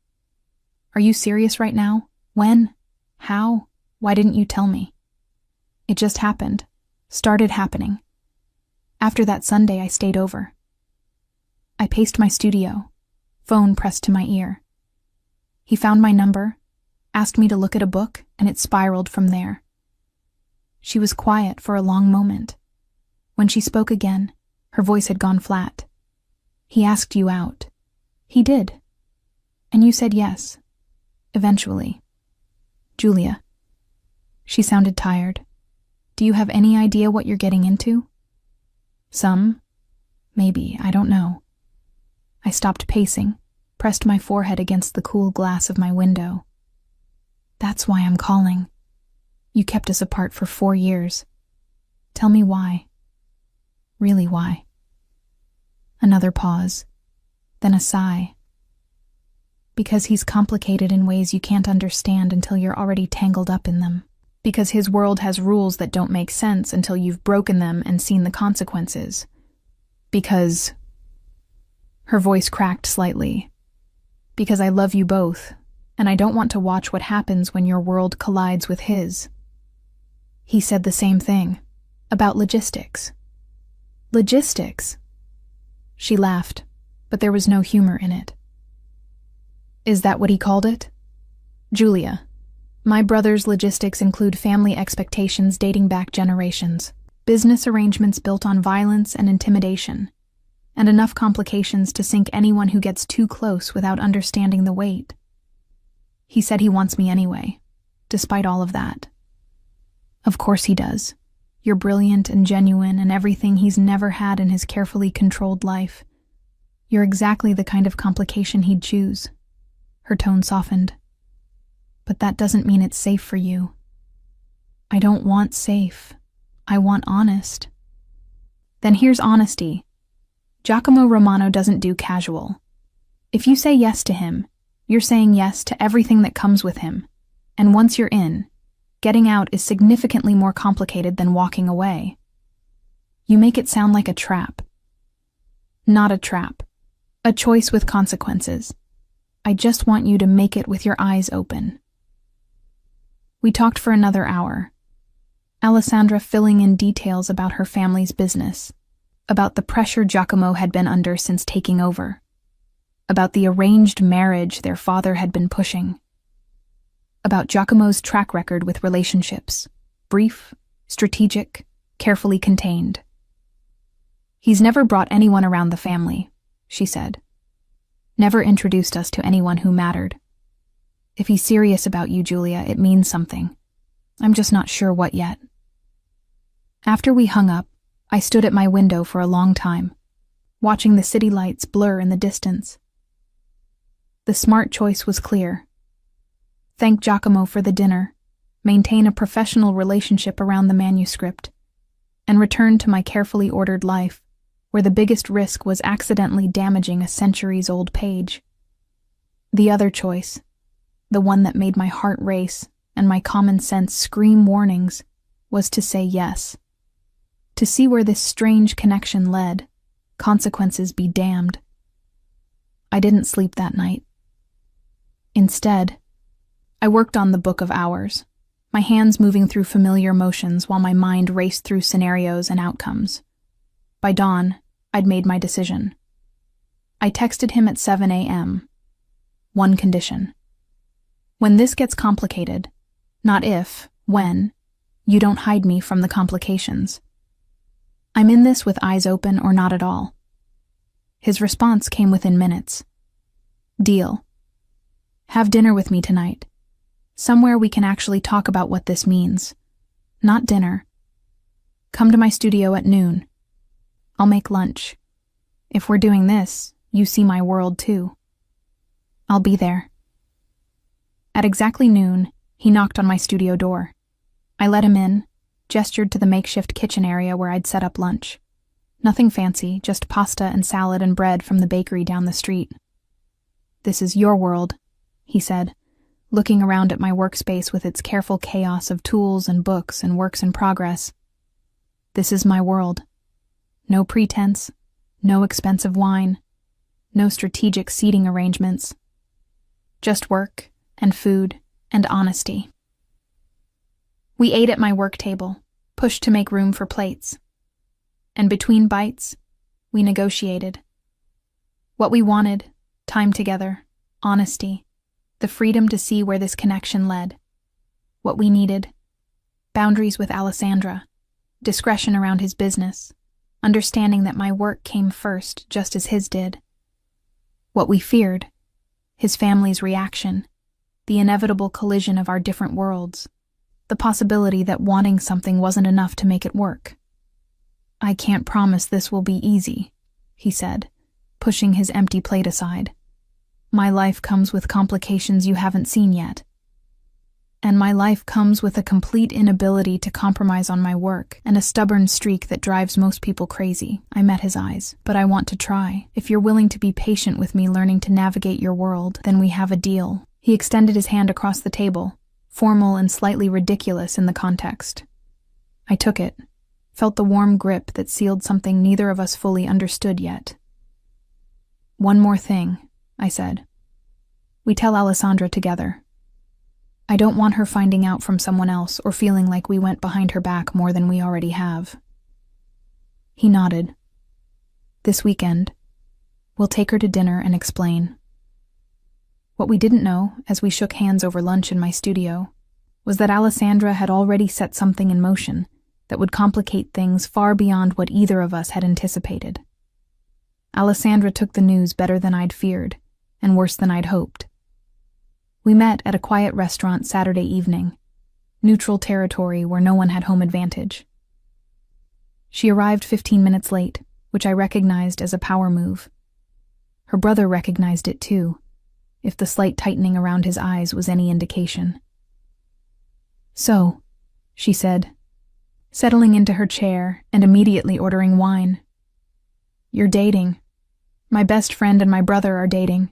Are you serious right now? When? How? Why didn't you tell me? It just happened. Started happening. After that Sunday, I stayed over. I paced my studio, phone pressed to my ear. He found my number, asked me to look at a book, and it spiraled from there. She was quiet for a long moment. When she spoke again, her voice had gone flat. He asked you out. He did. And you said yes. Eventually. Julia. She sounded tired. Do you have any idea what you're getting into? Some. Maybe, I don't know. I stopped pacing, pressed my forehead against the cool glass of my window. That's why I'm calling. You kept us apart for 4 years. Tell me why. Really why? Another pause, then a sigh. Because he's complicated in ways you can't understand until you're already tangled up in them. Because his world has rules that don't make sense until you've broken them and seen the consequences. Because... Her voice cracked slightly. Because I love you both, and I don't want to watch what happens when your world collides with his. He said the same thing, about logistics. Logistics? She laughed, but there was no humor in it. Is that what he called it? Julia, my brother's logistics include family expectations dating back generations, business arrangements built on violence and intimidation, and enough complications to sink anyone who gets too close without understanding the weight. He said he wants me anyway, despite all of that. Of course he does. You're brilliant and genuine and everything he's never had in his carefully controlled life. You're exactly the kind of complication he'd choose. Her tone softened. But that doesn't mean it's safe for you. I don't want safe. I want honest. Then here's honesty. Giacomo Romano doesn't do casual. If you say yes to him, you're saying yes to everything that comes with him. And once you're in, getting out is significantly more complicated than walking away. You make it sound like a trap. Not a trap. A choice with consequences. I just want you to make it with your eyes open. We talked for another hour. Alessandra filling in details about her family's business, about the pressure Giacomo had been under since taking over, about the arranged marriage their father had been pushing, about Giacomo's track record with relationships, brief, strategic, carefully contained. He's never brought anyone around the family, she said. Never introduced us to anyone who mattered. If he's serious about you, Julia, it means something. I'm just not sure what yet. After we hung up, I stood at my window for a long time, watching the city lights blur in the distance. The smart choice was clear. Thank Giacomo for the dinner, maintain a professional relationship around the manuscript, and return to my carefully ordered life, where the biggest risk was accidentally damaging a centuries-old page. The other choice, the one that made my heart race and my common sense scream warnings, was to say yes. To see where this strange connection led, consequences be damned. I didn't sleep that night. Instead, I worked on the Book of Hours, my hands moving through familiar motions while my mind raced through scenarios and outcomes. By dawn, I'd made my decision. I texted him at 7 a.m. One condition. When this gets complicated, not if, when, you don't hide me from the complications. I'm in this with eyes open or not at all. His response came within minutes. Deal. Have dinner with me tonight. Somewhere we can actually talk about what this means. Not dinner. Come to my studio at noon. I'll make lunch. If we're doing this, you see my world too. I'll be there. At exactly noon, he knocked on my studio door. I let him in, gestured to the makeshift kitchen area where I'd set up lunch. Nothing fancy, just pasta and salad and bread from the bakery down the street. This is your world, he said, looking around at my workspace with its careful chaos of tools and books and works in progress. This is my world. No pretense, no expensive wine, no strategic seating arrangements. Just work and food and honesty. We ate at my work table, pushed to make room for plates. And between bites, we negotiated. What we wanted, time together, honesty, the freedom to see where this connection led. What we needed, boundaries with Alessandra, discretion around his business, understanding that my work came first just as his did. What we feared, his family's reaction, the inevitable collision of our different worlds, the possibility that wanting something wasn't enough to make it work. I can't promise this will be easy, he said, pushing his empty plate aside. My life comes with complications you haven't seen yet. And my life comes with a complete inability to compromise on my work and a stubborn streak that drives most people crazy. I met his eyes. But I want to try. If you're willing to be patient with me learning to navigate your world, then we have a deal. He extended his hand across the table, formal and slightly ridiculous in the context. I took it, felt the warm grip that sealed something neither of us fully understood yet. One more thing, I said. We tell Alessandra together. I don't want her finding out from someone else or feeling like we went behind her back more than we already have. He nodded. This weekend, we'll take her to dinner and explain. What we didn't know, as we shook hands over lunch in my studio, was that Alessandra had already set something in motion that would complicate things far beyond what either of us had anticipated. Alessandra took the news better than I'd feared, and worse than I'd hoped. We met at a quiet restaurant Saturday evening, neutral territory where no one had home advantage. She arrived 15 minutes late, which I recognized as a power move. Her brother recognized it too, if the slight tightening around his eyes was any indication. So, she said, settling into her chair and immediately ordering wine. You're dating. My best friend and my brother are dating.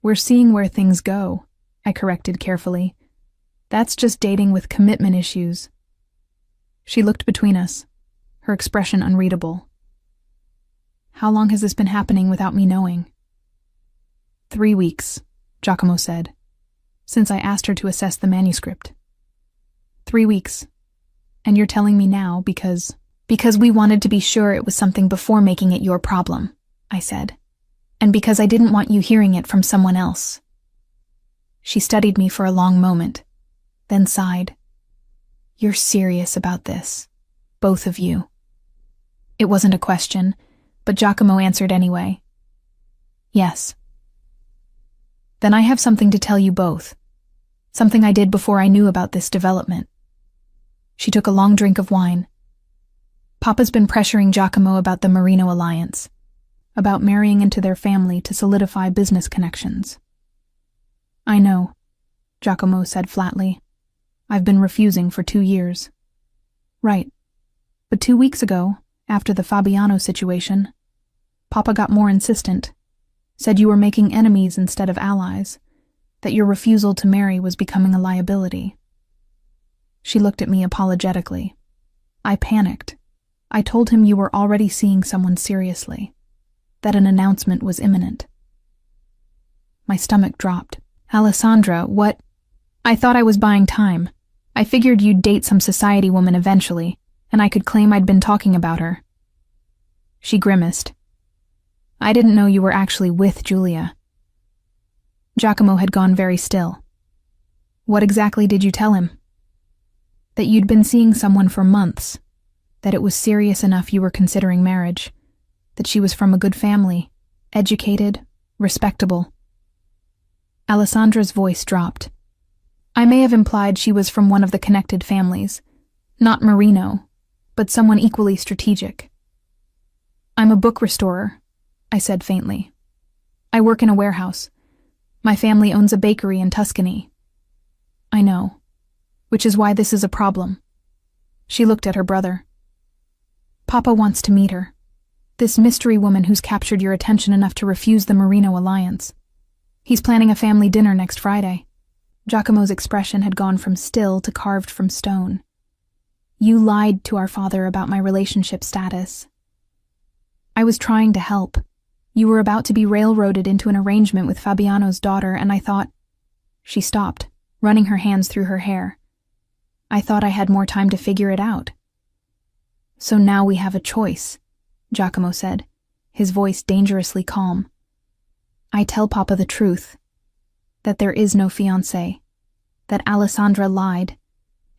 We're seeing where things go, I corrected carefully. That's just dating with commitment issues. She looked between us, her expression unreadable. How long has this been happening without me knowing? 3 weeks, Giacomo said, since I asked her to assess the manuscript. 3 weeks. And you're telling me now because we wanted to be sure it was something before making it your problem, I said. And because I didn't want you hearing it from someone else. She studied me for a long moment, then sighed. You're serious about this, both of you. It wasn't a question, but Giacomo answered anyway. Yes. Then I have something to tell you both, something I did before I knew about this development. She took a long drink of wine. Papa's been pressuring Giacomo about the Marino alliance, about marrying into their family to solidify business connections. I know, Giacomo said flatly. I've been refusing for 2 years. Right. But 2 weeks ago, after the Fabiano situation, Papa got more insistent, said you were making enemies instead of allies, that your refusal to marry was becoming a liability. She looked at me apologetically. I panicked. I told him you were already seeing someone seriously, that an announcement was imminent. My stomach dropped. Alessandra, what? I thought I was buying time. I figured you'd date some society woman eventually, and I could claim I'd been talking about her. She grimaced. I didn't know you were actually with Julia. Giacomo had gone very still. What exactly did you tell him? That you'd been seeing someone for months, that it was serious enough you were considering marriage, that she was from a good family, educated, respectable. Alessandra's voice dropped. I may have implied she was from one of the connected families, not Marino, but someone equally strategic. I'm a book restorer, I said faintly. I work in a warehouse. My family owns a bakery in Tuscany. I know, which is why this is a problem. She looked at her brother. Papa wants to meet her. This mystery woman who's captured your attention enough to refuse the Marino alliance. He's planning a family dinner next Friday. Giacomo's expression had gone from still to carved from stone. You lied to our father about my relationship status. I was trying to help. You were about to be railroaded into an arrangement with Fabiano's daughter, and I thought... She stopped, running her hands through her hair. I thought I had more time to figure it out. So now we have a choice, Giacomo said, his voice dangerously calm. I tell Papa the truth, that there is no fiancé, that Alessandra lied,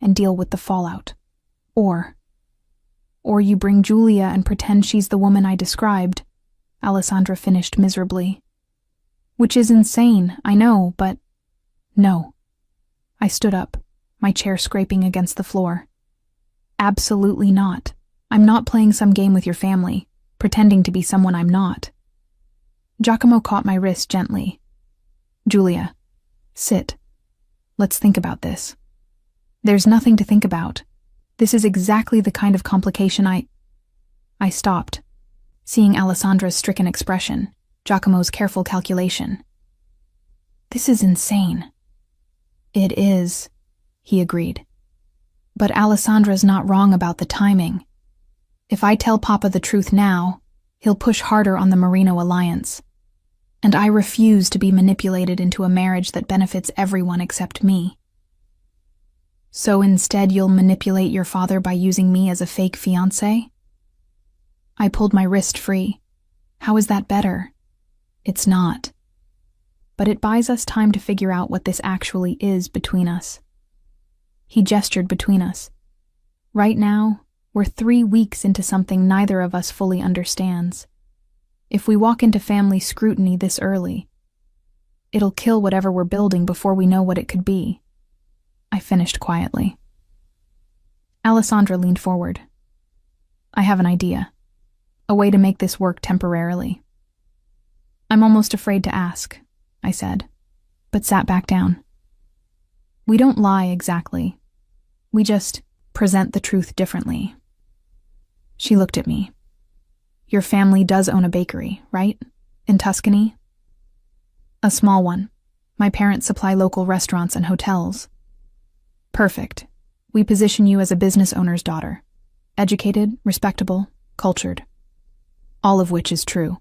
and deal with the fallout. Or you bring Giulia and pretend she's the woman I described, Alessandra finished miserably. Which is insane, I know, but no. I stood up, my chair scraping against the floor. Absolutely not. I'm not playing some game with your family, pretending to be someone I'm not. Giacomo caught my wrist gently. Giulia, sit. Let's think about this. There's nothing to think about. This is exactly the kind of complication I stopped, seeing Alessandra's stricken expression, Giacomo's careful calculation. This is insane. It is, he agreed. But Alessandra's not wrong about the timing. If I tell Papa the truth now, he'll push harder on the Marino alliance. And I refuse to be manipulated into a marriage that benefits everyone except me. So instead you'll manipulate your father by using me as a fake fiancé? I pulled my wrist free. How is that better? It's not. But it buys us time to figure out what this actually is between us. He gestured between us. Right now, we're 3 weeks into something neither of us fully understands. If we walk into family scrutiny this early, it'll kill whatever we're building before we know what it could be. I finished quietly. Alessandra leaned forward. I have an idea. A way to make this work temporarily. I'm almost afraid to ask, I said, but sat back down. We don't lie exactly. We just present the truth differently. She looked at me. Your family does own a bakery, right? In Tuscany? A small one. My parents supply local restaurants and hotels. Perfect. We position you as a business owner's daughter. Educated, respectable, cultured. All of which is true.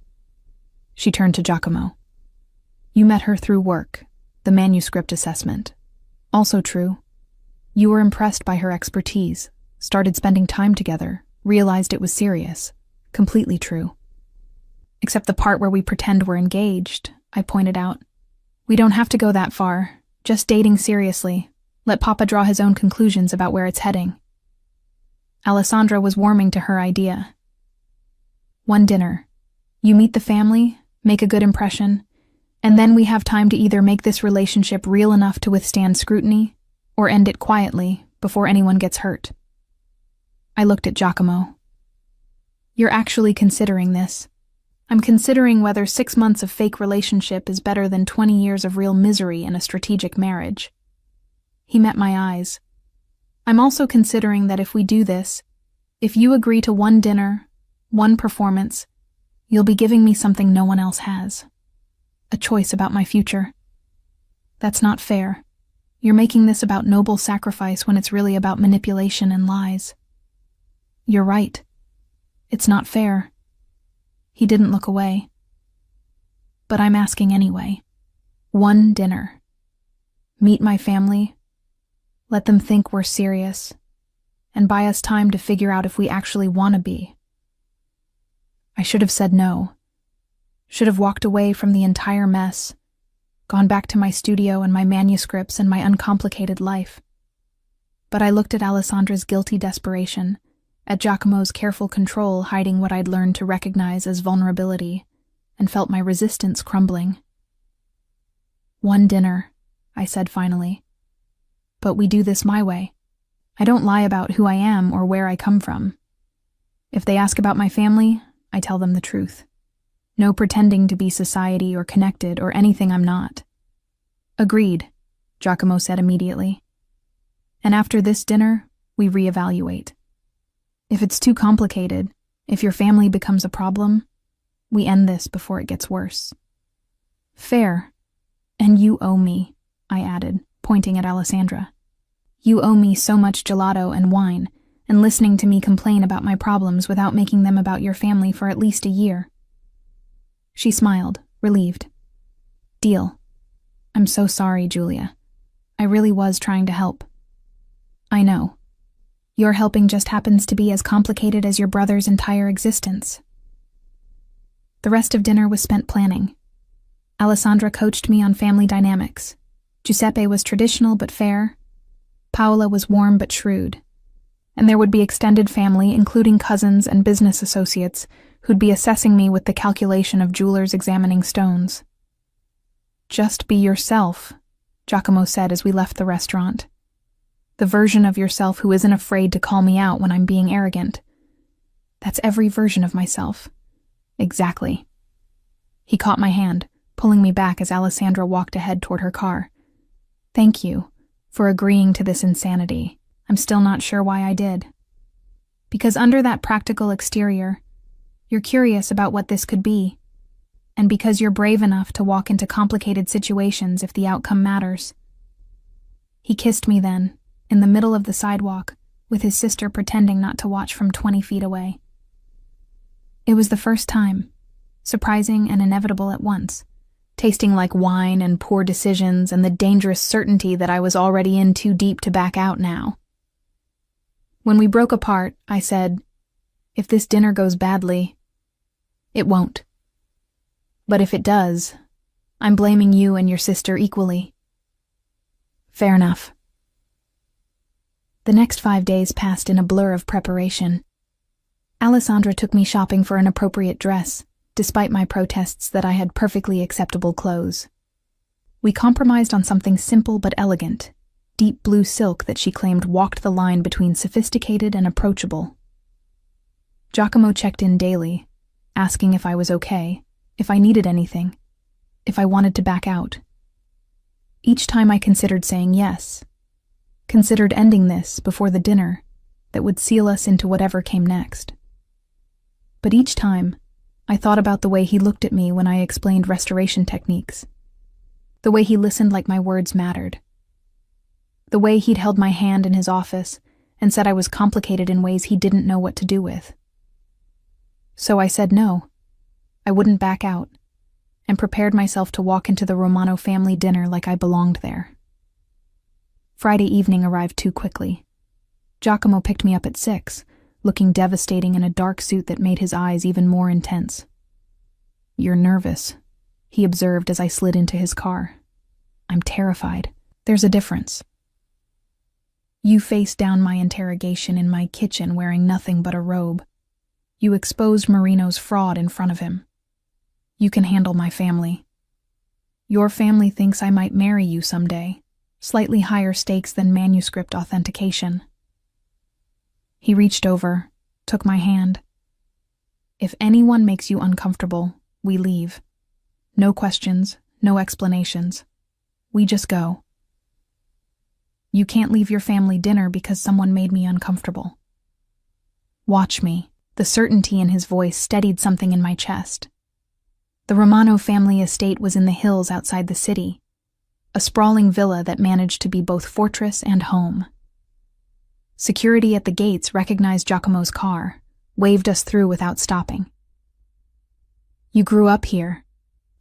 She turned to Giacomo. You met her through work, the manuscript assessment. Also true. You were impressed by her expertise, started spending time together, realized it was serious. Completely true. Except the part where we pretend we're engaged, I pointed out. We don't have to go that far, just dating seriously. Let Papa draw his own conclusions about where it's heading. Alessandra was warming to her idea. One dinner. You meet the family, make a good impression, and then we have time to either make this relationship real enough to withstand scrutiny, or end it quietly before anyone gets hurt. I looked at Giacomo. You're actually considering this. I'm considering whether 6 months of fake relationship is better than 20 years of real misery in a strategic marriage. He met my eyes. I'm also considering that if we do this, if you agree to one dinner, one performance, you'll be giving me something no one else has. A choice about my future. That's not fair. You're making this about noble sacrifice when it's really about manipulation and lies. You're right. It's not fair. He didn't look away. But I'm asking anyway. One dinner. Meet my family. Let them think we're serious. And buy us time to figure out if we actually want to be. I should have said no. Should have walked away from the entire mess. Gone back to my studio and my manuscripts and my uncomplicated life. But I looked at Alessandra's guilty desperation, at Giacomo's careful control hiding what I'd learned to recognize as vulnerability, and felt my resistance crumbling. One dinner, I said finally. But we do this my way. I don't lie about who I am or where I come from. If they ask about my family, I tell them the truth. No pretending to be society or connected or anything I'm not. Agreed, Giacomo said immediately. And after this dinner, we reevaluate. If it's too complicated, if your family becomes a problem, we end this before it gets worse. Fair. And you owe me, I added, pointing at Alessandra. You owe me so much gelato and wine, and listening to me complain about my problems without making them about your family for at least a year. She smiled, relieved. Deal. I'm so sorry, Giulia. I really was trying to help. I know. Your helping just happens to be as complicated as your brother's entire existence. The rest of dinner was spent planning. Alessandra coached me on family dynamics. Giuseppe was traditional but fair. Paola was warm but shrewd. And there would be extended family, including cousins and business associates, who'd be assessing me with the calculation of jewelers examining stones. Just be yourself, Giacomo said as we left the restaurant. The version of yourself who isn't afraid to call me out when I'm being arrogant. That's every version of myself. Exactly. He caught my hand, pulling me back as Alessandra walked ahead toward her car. Thank you for agreeing to this insanity. I'm still not sure why I did. Because under that practical exterior, you're curious about what this could be, and because you're brave enough to walk into complicated situations if the outcome matters. He kissed me then, in the middle of the sidewalk, with his sister pretending not to watch from 20 feet away. It was the first time, surprising and inevitable at once, tasting like wine and poor decisions and the dangerous certainty that I was already in too deep to back out now. When we broke apart, I said, "If this dinner goes badly, it won't. But if it does, I'm blaming you and your sister equally." Fair enough. The next 5 days passed in a blur of preparation. Alessandra took me shopping for an appropriate dress, despite my protests that I had perfectly acceptable clothes. We compromised on something simple but elegant, deep blue silk that she claimed walked the line between sophisticated and approachable. Giacomo checked in daily, asking if I was okay, if I needed anything, if I wanted to back out. Each time I considered saying yes, considered ending this before the dinner that would seal us into whatever came next. But each time, I thought about the way he looked at me when I explained restoration techniques, the way he listened like my words mattered, the way he'd held my hand in his office and said I was complicated in ways he didn't know what to do with. So I said no, I wouldn't back out, and prepared myself to walk into the Romano family dinner like I belonged there. Friday evening arrived too quickly. Giacomo picked me up at 6, looking devastating in a dark suit that made his eyes even more intense. "You're nervous," he observed as I slid into his car. "I'm terrified. There's a difference. You faced down my interrogation in my kitchen wearing nothing but a robe. You exposed Marino's fraud in front of him. You can handle my family. Your family thinks I might marry you someday, slightly higher stakes than manuscript authentication." He reached over, took my hand. "If anyone makes you uncomfortable, we leave. No questions, no explanations. We just go. You can't leave your family dinner because someone made me uncomfortable. Watch me." The certainty in his voice steadied something in my chest. The Romano family estate was in the hills outside the city, a sprawling villa that managed to be both fortress and home. Security at the gates recognized Giacomo's car, waved us through without stopping. "You grew up here,"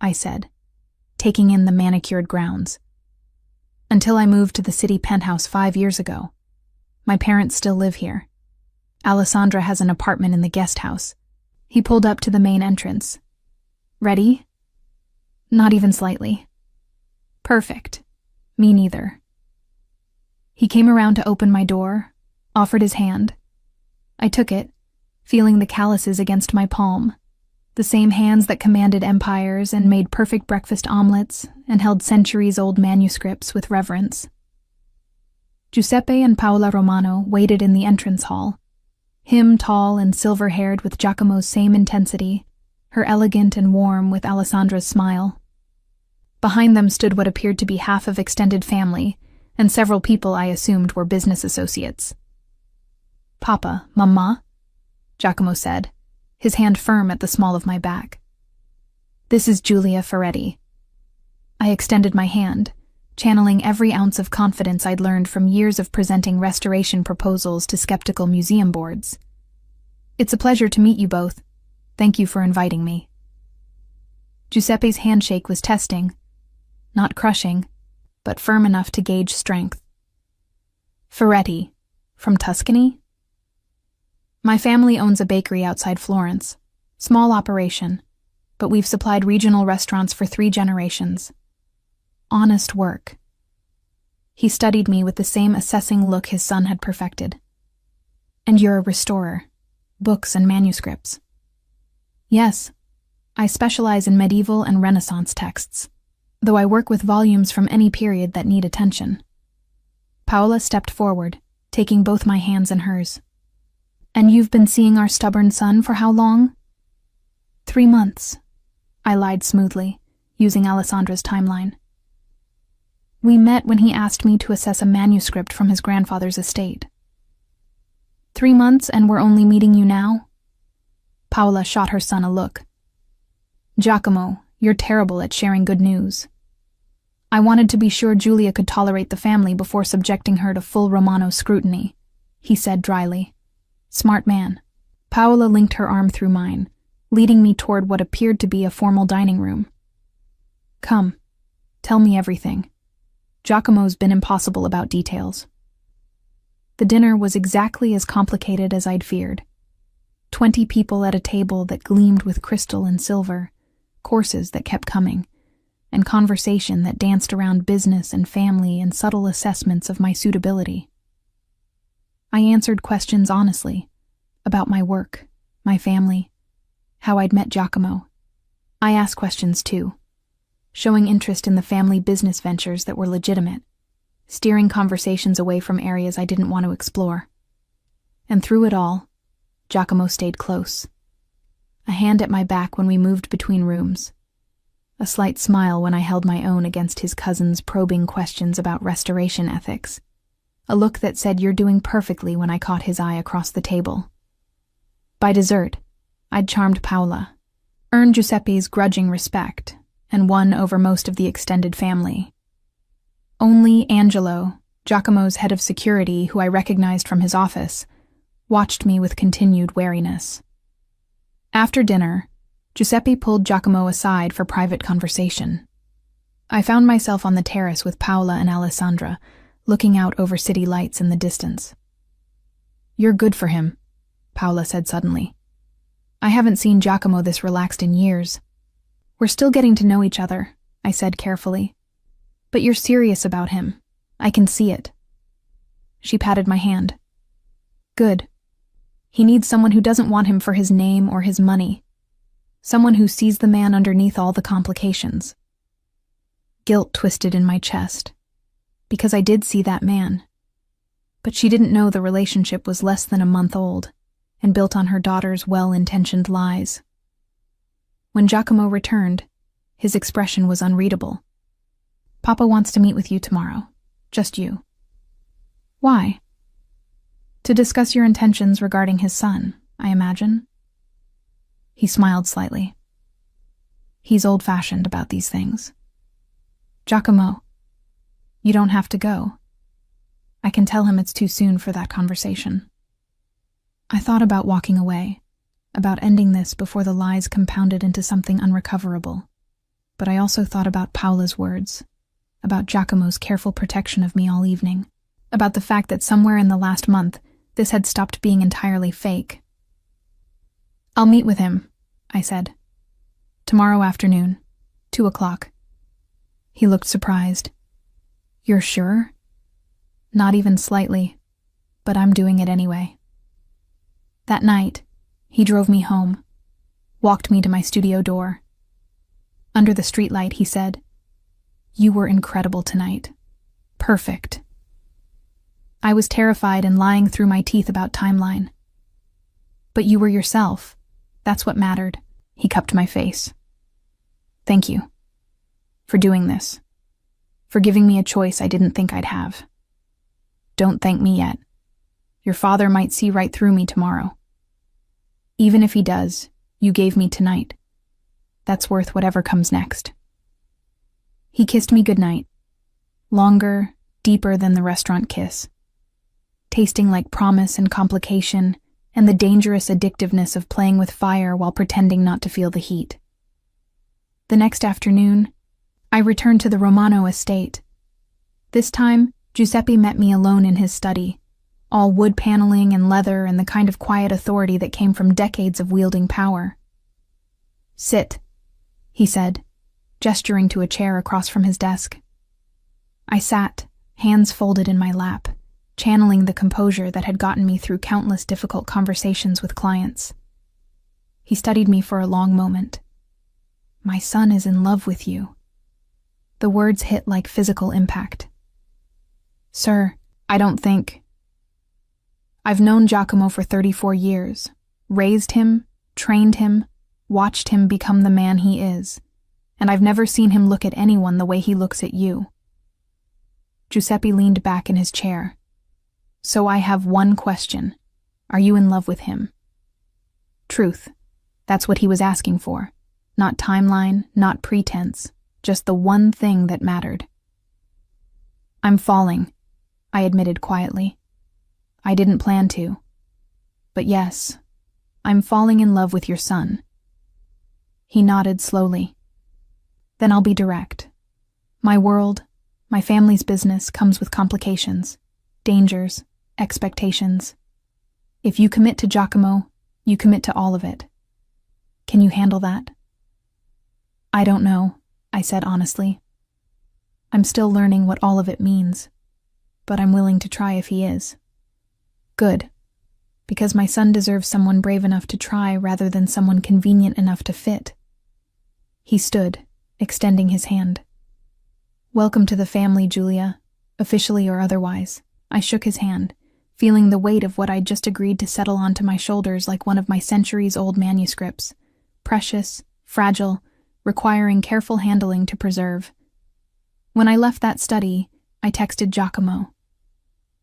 I said, taking in the manicured grounds. "Until I moved to the city penthouse 5 years ago. My parents still live here. Alessandra has an apartment in the guest house." He pulled up to the main entrance. "Ready?" "Not even slightly." "Perfect. Me neither." He came around to open my door, offered his hand. I took it, feeling the calluses against my palm, the same hands that commanded empires and made perfect breakfast omelets and held centuries-old manuscripts with reverence. Giuseppe and Paola Romano waited in the entrance hall, him tall and silver-haired with Giacomo's same intensity, her elegant and warm with Alessandra's smile. Behind them stood what appeared to be half of extended family, and several people I assumed were business associates. "Papa, Mamma," Giacomo said, his hand firm at the small of my back. "This is Giulia Ferretti." I extended my hand, channeling every ounce of confidence I'd learned from years of presenting restoration proposals to skeptical museum boards. "It's a pleasure to meet you both. Thank you for inviting me." Giuseppe's handshake was testing, not crushing, but firm enough to gauge strength. "Ferretti," From Tuscany? My family owns a bakery outside Florence. Small operation, but we've supplied regional restaurants for 3 generations. Honest work. He studied me with the same assessing look his son had perfected. And you're a restorer. Books and manuscripts. Yes, I specialize in medieval and Renaissance texts, though I work with volumes from any period that need attention. Paola stepped forward, taking both my hands in hers. And you've been seeing our stubborn son for how long? 3 months, I lied smoothly, using Alessandra's timeline. We met when he asked me to assess a manuscript from his grandfather's estate. 3 months and we're only meeting you now? Paola shot her son a look. Giacomo, you're terrible at sharing good news. I wanted to be sure Giulia could tolerate the family before subjecting her to full Romano scrutiny, he said dryly. Smart man. Paola linked her arm through mine, leading me toward what appeared to be a formal dining room. Come, tell me everything. Giacomo's been impossible about details. The dinner was exactly as complicated as I'd feared. 20 people at a table that gleamed with crystal and silver, courses that kept coming, and conversation that danced around business and family and subtle assessments of my suitability. I answered questions honestly, about my work, my family, how I'd met Giacomo. I asked questions too, showing interest in the family business ventures that were legitimate, steering conversations away from areas I didn't want to explore. And through it all, Giacomo stayed close, a hand at my back when we moved between rooms, a slight smile when I held my own against his cousin's probing questions about restoration ethics, a look that said you're doing perfectly when I caught his eye across the table. By dessert, I'd charmed Paola, earned Giuseppe's grudging respect, and won over most of the extended family. Only Angelo, Giacomo's head of security, who I recognized from his office, watched me with continued wariness. After dinner, Giuseppe pulled Giacomo aside for private conversation. I found myself on the terrace with Paola and Alessandra, looking out over city lights in the distance. You're good for him, Paola said suddenly. I haven't seen Giacomo this relaxed in years. We're still getting to know each other, I said carefully. But you're serious about him. I can see it. She patted my hand. Good. He needs someone who doesn't want him for his name or his money. Someone who sees the man underneath all the complications. Guilt twisted in my chest, because I did see that man. But she didn't know the relationship was less than a month old and built on her daughter's well-intentioned lies. When Giacomo returned, his expression was unreadable. Papa wants to meet with you tomorrow. Just you. Why? To discuss your intentions regarding his son, I imagine. He smiled slightly. He's old-fashioned about these things. Giacomo, you don't have to go. I can tell him it's too soon for that conversation. I thought about walking away, about ending this before the lies compounded into something unrecoverable. But I also thought about Paola's words, about Giacomo's careful protection of me all evening, about the fact that somewhere in the last month, this had stopped being entirely fake. I'll meet with him, I said. Tomorrow afternoon, 2:00. He looked surprised. You're sure? Not even slightly, but I'm doing it anyway. That night, he drove me home, walked me to my studio door. Under the streetlight, he said, You were incredible tonight. Perfect. I was terrified and lying through my teeth about timeline. But you were yourself. That's what mattered. He cupped my face. Thank you. For doing this. For giving me a choice I didn't think I'd have. Don't thank me yet. Your father might see right through me tomorrow. Even if he does, you gave me tonight. That's worth whatever comes next. He kissed me goodnight. Longer, deeper than the restaurant kiss. Tasting like promise and complication, and the dangerous addictiveness of playing with fire while pretending not to feel the heat. The next afternoon, I returned to the Romano estate. This time, Giuseppe met me alone in his study, all wood paneling and leather and the kind of quiet authority that came from decades of wielding power. "Sit," he said, gesturing to a chair across from his desk. I sat, hands folded in my lap, channeling the composure that had gotten me through countless difficult conversations with clients. He studied me for a long moment. "My son is in love with you." The words hit like physical impact. "Sir, I don't think..." I've known Giacomo for 34 years, raised him, trained him, watched him become the man he is, and I've never seen him look at anyone the way he looks at you. Giuseppe leaned back in his chair. "So I have one question. Are you in love with him?" Truth. That's what he was asking for. Not timeline, not pretense, just the one thing that mattered. "I'm falling," I admitted quietly. "I didn't plan to. But yes, I'm falling in love with your son." He nodded slowly. "Then I'll be direct. My world, my family's business comes with complications, dangers, expectations. If you commit to Giacomo, you commit to all of it. Can you handle that?" "I don't know," I said honestly. "I'm still learning what all of it means, but I'm willing to try if he is." "Good, because my son deserves someone brave enough to try rather than someone convenient enough to fit." He stood, extending his hand. "Welcome to the family, Julia, officially or otherwise." I shook his hand, feeling the weight of what I'd just agreed to settle onto my shoulders like one of my centuries-old manuscripts, precious, fragile, requiring careful handling to preserve. When I left that study, I texted Giacomo.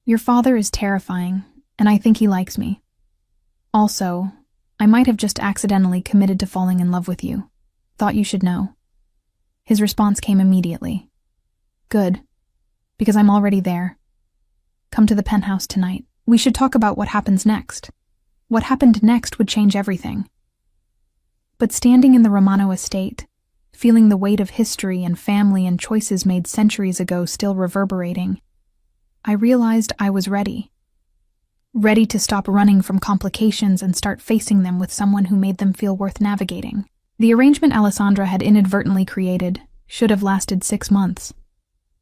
"Your father is terrifying, and I think he likes me. Also, I might have just accidentally committed to falling in love with you. Thought you should know." His response came immediately. "Good, because I'm already there. Come to the penthouse tonight. We should talk about what happens next. What happened next would change everything." But standing in the Romano estate, feeling the weight of history and family and choices made centuries ago still reverberating, I realized I was ready. Ready to stop running from complications and start facing them with someone who made them feel worth navigating. The arrangement Alessandra had inadvertently created should have lasted 6 months.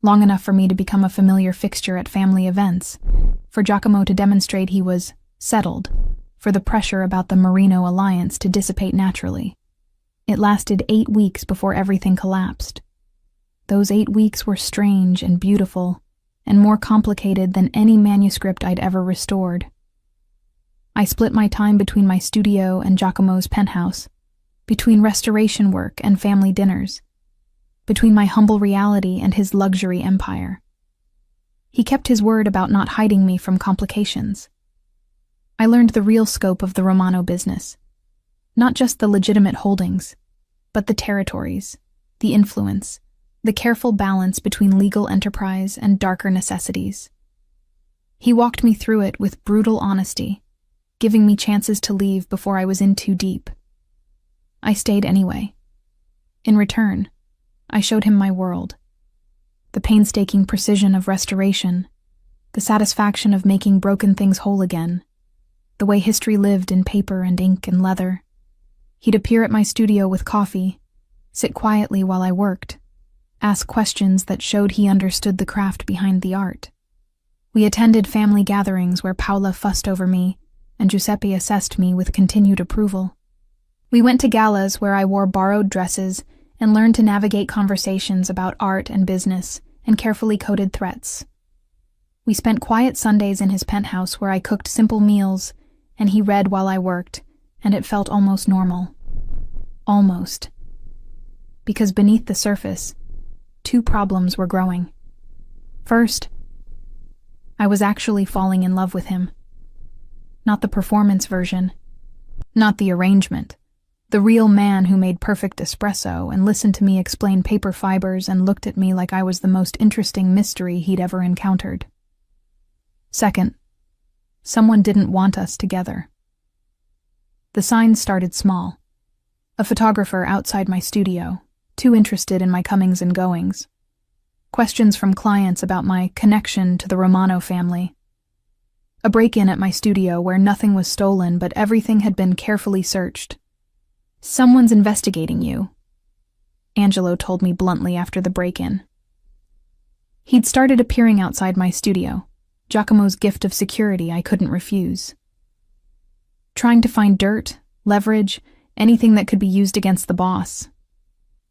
Long enough for me to become a familiar fixture at family events, for Giacomo to demonstrate he was settled, for the pressure about the Marino alliance to dissipate naturally. It lasted 8 weeks before everything collapsed. Those 8 weeks were strange and beautiful, and more complicated than any manuscript I'd ever restored. I split my time between my studio and Giacomo's penthouse, between restoration work and family dinners, between my humble reality and his luxury empire. He kept his word about not hiding me from complications. I learned the real scope of the Romano business, not just the legitimate holdings, but the territories, the influence, the careful balance between legal enterprise and darker necessities. He walked me through it with brutal honesty, giving me chances to leave before I was in too deep. I stayed anyway. In return, I showed him my world. The painstaking precision of restoration, the satisfaction of making broken things whole again, the way history lived in paper and ink and leather. He'd appear at my studio with coffee, sit quietly while I worked, ask questions that showed he understood the craft behind the art. We attended family gatherings where Paola fussed over me and Giuseppe assessed me with continued approval. We went to galas where I wore borrowed dresses and learned to navigate conversations about art and business and carefully coded threats. We spent quiet Sundays in his penthouse where I cooked simple meals and he read while I worked, and it felt almost normal. Almost. Because beneath the surface, 2 problems were growing. First, I was actually falling in love with him. Not the performance version, not the arrangement, the real man who made perfect espresso and listened to me explain paper fibers and looked at me like I was the most interesting mystery he'd ever encountered. Second, someone didn't want us together. The signs started small. A photographer outside my studio, too interested in my comings and goings. Questions from clients about my connection to the Romano family. A break-in at my studio where nothing was stolen but everything had been carefully searched. Someone's investigating you, Angelo told me bluntly after the break-in. He'd started appearing outside my studio, Giacomo's gift of security I couldn't refuse. Trying to find dirt, leverage, anything that could be used against the boss.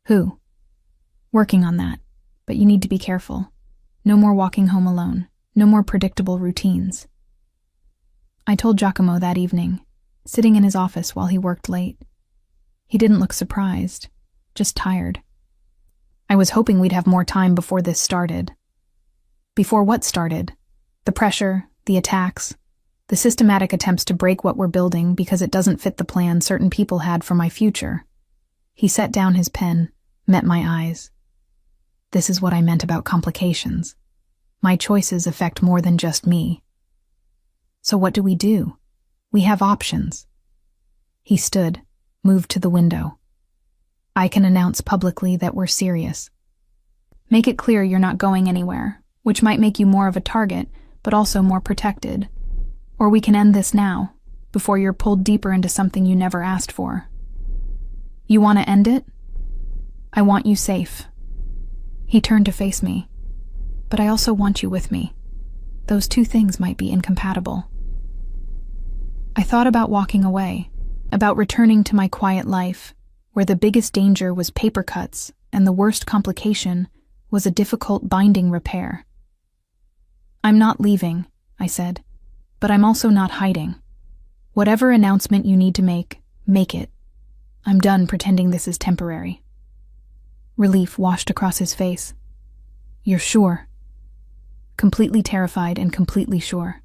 Who? Working on that, but you need to be careful. No more walking home alone, no more predictable routines. I told Giacomo that evening, sitting in his office while he worked late. He didn't look surprised, just tired. I was hoping we'd have more time before this started. Before what started? The pressure, the attacks, the systematic attempts to break what we're building because it doesn't fit the plan certain people had for my future. He set down his pen, met my eyes. This is what I meant about complications. My choices affect more than just me. So what do? We have options. He stood, moved to the window. I can announce publicly that we're serious. Make it clear you're not going anywhere, which might make you more of a target, but also more protected. Or we can end this now, before you're pulled deeper into something you never asked for. You want to end it? I want you safe. He turned to face me. But I also want you with me. Those two things might be incompatible. I thought about walking away, about returning to my quiet life, where the biggest danger was paper cuts and the worst complication was a difficult binding repair. I'm not leaving, I said, but I'm also not hiding. Whatever announcement you need to make it. I'm done pretending this is temporary. Relief washed across his face. You're sure? Completely terrified and completely sure.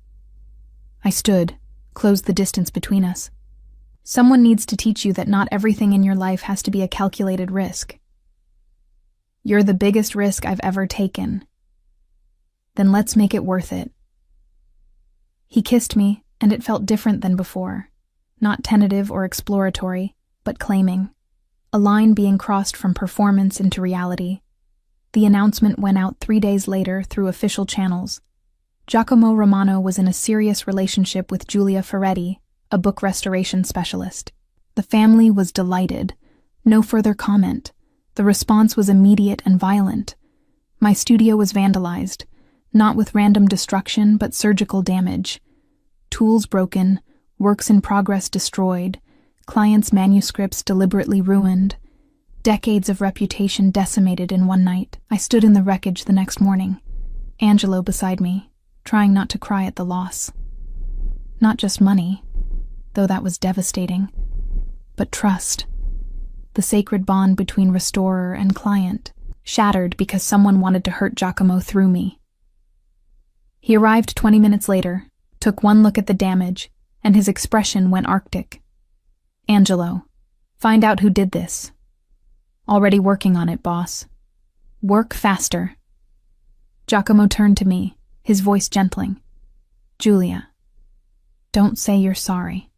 I stood, closed the distance between us. Someone needs to teach you that not everything in your life has to be a calculated risk. You're the biggest risk I've ever taken. Then let's make it worth it. He kissed me, and it felt different than before. Not tentative or exploratory, but claiming. A line being crossed from performance into reality. The announcement went out 3 days later through official channels. Giacomo Romano was in a serious relationship with Giulia Ferretti, a book restoration specialist. The family was delighted. No further comment. The response was immediate and violent. My studio was vandalized, not with random destruction but surgical damage. Tools broken, works in progress destroyed, clients' manuscripts deliberately ruined. Decades of reputation decimated in one night. I stood in the wreckage the next morning, Angelo beside me, trying not to cry at the loss. Not just money, though that was devastating, but trust. The sacred bond between restorer and client, shattered because someone wanted to hurt Giacomo through me. He arrived 20 minutes later, took one look at the damage, and his expression went arctic. Angelo, find out who did this. Already working on it, boss. Work faster. Giacomo turned to me, his voice gentling. Giulia, don't say you're sorry.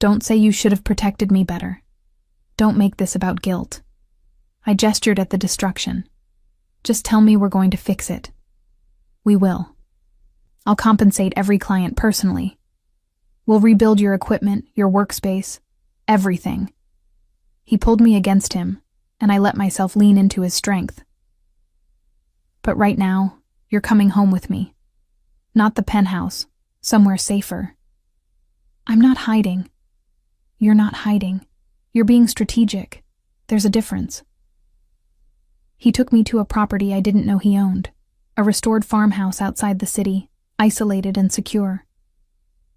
Don't say you should have protected me better. Don't make this about guilt. I gestured at the destruction. Just tell me we're going to fix it. We will. I'll compensate every client personally. We'll rebuild your equipment, your workspace, everything. He pulled me against him, and I let myself lean into his strength. But right now, you're coming home with me. Not the penthouse, somewhere safer. I'm not hiding. You're not hiding. You're being strategic. There's a difference. He took me to a property I didn't know he owned, a restored farmhouse outside the city, isolated and secure.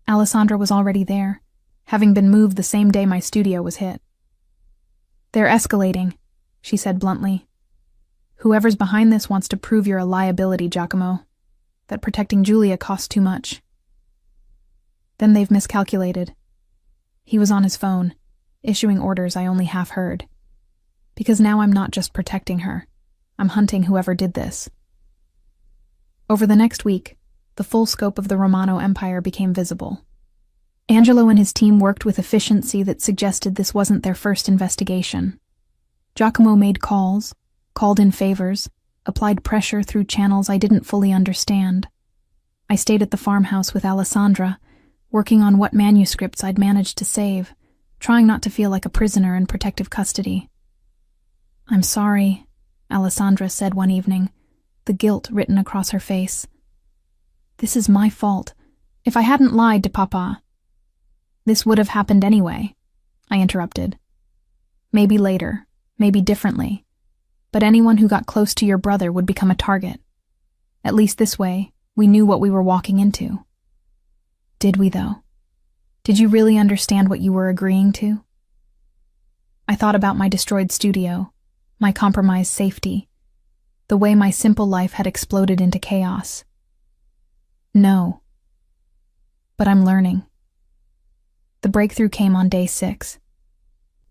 Alessandra was already there, having been moved the same day my studio was hit. They're escalating, she said bluntly. Whoever's behind this wants to prove you're a liability, Giacomo, that protecting Giulia costs too much. Then they've miscalculated. He was on his phone, issuing orders I only half heard. Because now I'm not just protecting her, I'm hunting whoever did this. Over the next week, the full scope of the Romano Empire became visible. Angelo and his team worked with efficiency that suggested this wasn't their first investigation. Giacomo made calls, called in favors, applied pressure through channels I didn't fully understand. I stayed at the farmhouse with Alessandra, working on what manuscripts I'd managed to save, trying not to feel like a prisoner in protective custody. "I'm sorry," Alessandra said one evening, the guilt written across her face. "This is my fault. If I hadn't lied to Papa—" "This would have happened anyway," I interrupted. "Maybe later, maybe differently, but anyone who got close to your brother would become a target. At least this way, we knew what we were walking into." "Did we, though? Did you really understand what you were agreeing to?" I thought about my destroyed studio, my compromised safety, the way my simple life had exploded into chaos. "No. But I'm learning." The breakthrough came on day 6.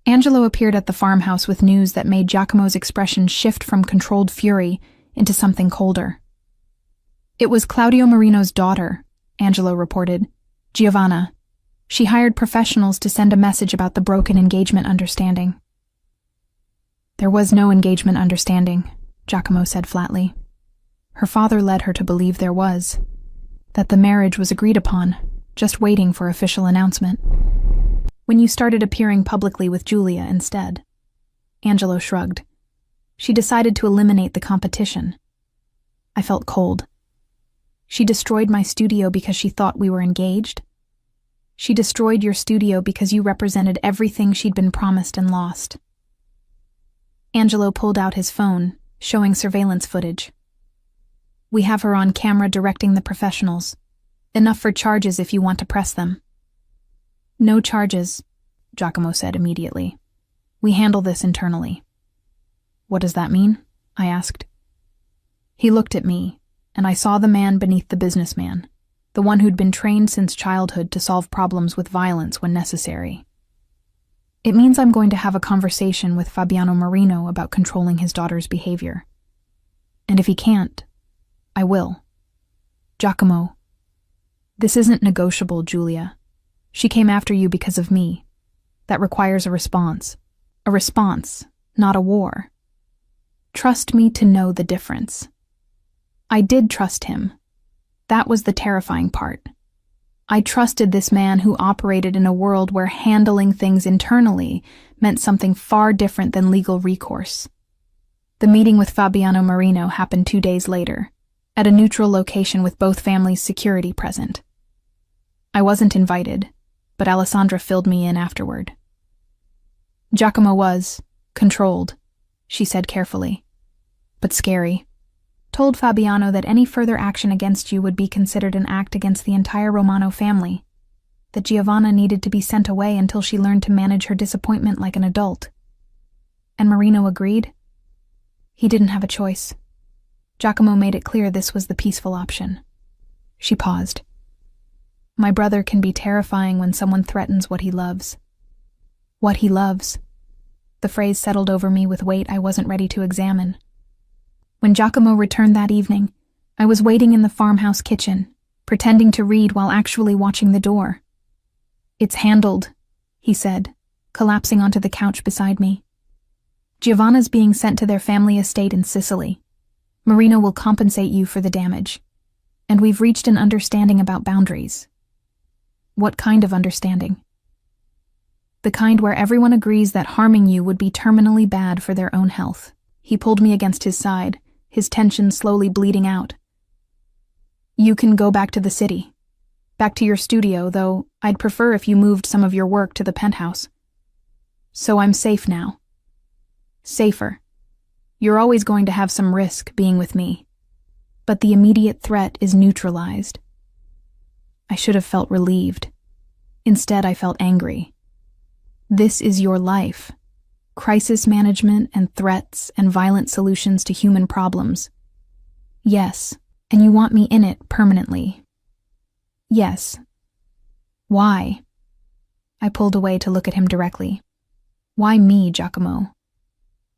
Angelo appeared at the farmhouse with news that made Giacomo's expression shift from controlled fury into something colder. "It was Claudio Marino's daughter," Angelo reported. "Giovanna. She hired professionals to send a message about the broken engagement understanding." "There was no engagement understanding," Giacomo said flatly. "Her father led her to believe there was, that the marriage was agreed upon, just waiting for official announcement." "When you started appearing publicly with Giulia instead?" Angelo shrugged. "She decided to eliminate the competition." I felt cold. "She destroyed my studio because she thought we were engaged? She destroyed your studio because you represented everything she'd been promised and lost." Angelo pulled out his phone, showing surveillance footage. "We have her on camera directing the professionals. Enough for charges if you want to press them." "No charges," Giacomo said immediately. "We handle this internally." "What does that mean?" I asked. He looked at me, and I saw the man beneath the businessman, the one who'd been trained since childhood to solve problems with violence when necessary. "It means I'm going to have a conversation with Fabiano Marino about controlling his daughter's behavior. And if he can't, I will. Giacomo, this isn't negotiable, Giulia. She came after you because of me. That requires a response. A response, not a war. Trust me to know the difference." I did trust him. That was the terrifying part. I trusted this man who operated in a world where handling things internally meant something far different than legal recourse. The meeting with Fabiano Marino happened 2 days later, at a neutral location with both families' security present. I wasn't invited, but Alessandra filled me in afterward. "Giacomo was controlled," she said carefully, "but scary. Told Fabiano that any further action against you would be considered an act against the entire Romano family, that Giovanna needed to be sent away until she learned to manage her disappointment like an adult. And Marino agreed. He didn't have a choice. Giacomo made it clear this was the peaceful option." She paused. "My brother can be terrifying when someone threatens what he loves." What he loves. The phrase settled over me with weight I wasn't ready to examine. When Giacomo returned that evening, I was waiting in the farmhouse kitchen, pretending to read while actually watching the door. "It's handled," he said, collapsing onto the couch beside me. "Giovanna's being sent to their family estate in Sicily. Marino will compensate you for the damage. And we've reached an understanding about boundaries." "What kind of understanding?" "The kind where everyone agrees that harming you would be terminally bad for their own health." He pulled me against his side, his tension slowly bleeding out. "You can go back to the city. Back to your studio, though I'd prefer if you moved some of your work to the penthouse. So I'm safe now. Safer. You're always going to have some risk being with me. But the immediate threat is neutralized." I should have felt relieved. Instead, I felt angry. This is your life. Crisis management and threats and violent solutions to human problems. Yes, and you want me in it permanently. Yes. Why? I pulled away to look at him directly. Why me, Giacomo?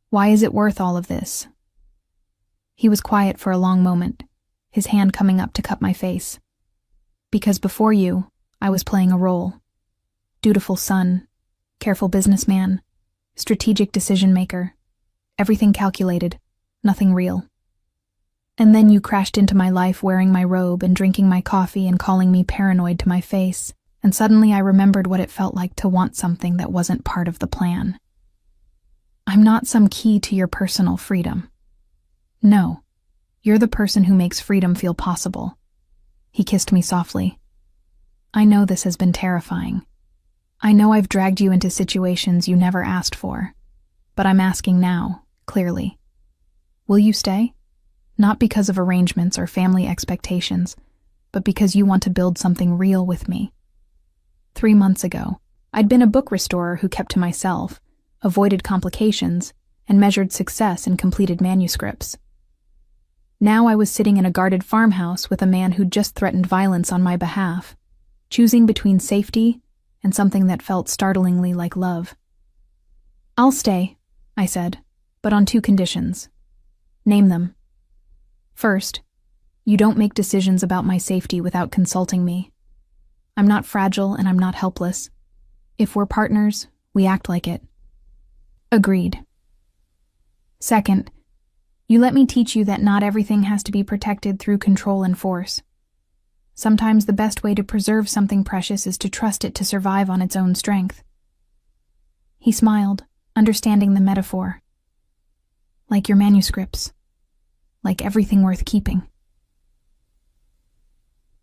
Why is it worth all of this? He was quiet for a long moment, his hand coming up to cup my face. Because before you, I was playing a role. Dutiful son, careful businessman, strategic decision maker. Everything calculated, nothing real. And then you crashed into my life wearing my robe and drinking my coffee and calling me paranoid to my face, and suddenly I remembered what it felt like to want something that wasn't part of the plan. I'm not some key to your personal freedom. No, you're the person who makes freedom feel possible. He kissed me softly. I know this has been terrifying. I know I've dragged you into situations you never asked for, but I'm asking now, clearly. Will you stay? Not because of arrangements or family expectations, but because you want to build something real with me. 3 months ago, I'd been a book restorer who kept to myself, avoided complications, and measured success in completed manuscripts. Now I was sitting in a guarded farmhouse with a man who'd just threatened violence on my behalf, choosing between safety and something that felt startlingly like love. I'll stay, I said, but on 2 conditions. Name them. First, you don't make decisions about my safety without consulting me. I'm not fragile and I'm not helpless. If we're partners, we act like it. Agreed. Second, you let me teach you that not everything has to be protected through control and force. Sometimes the best way to preserve something precious is to trust it to survive on its own strength. He smiled, understanding the metaphor. Like your manuscripts. Like everything worth keeping.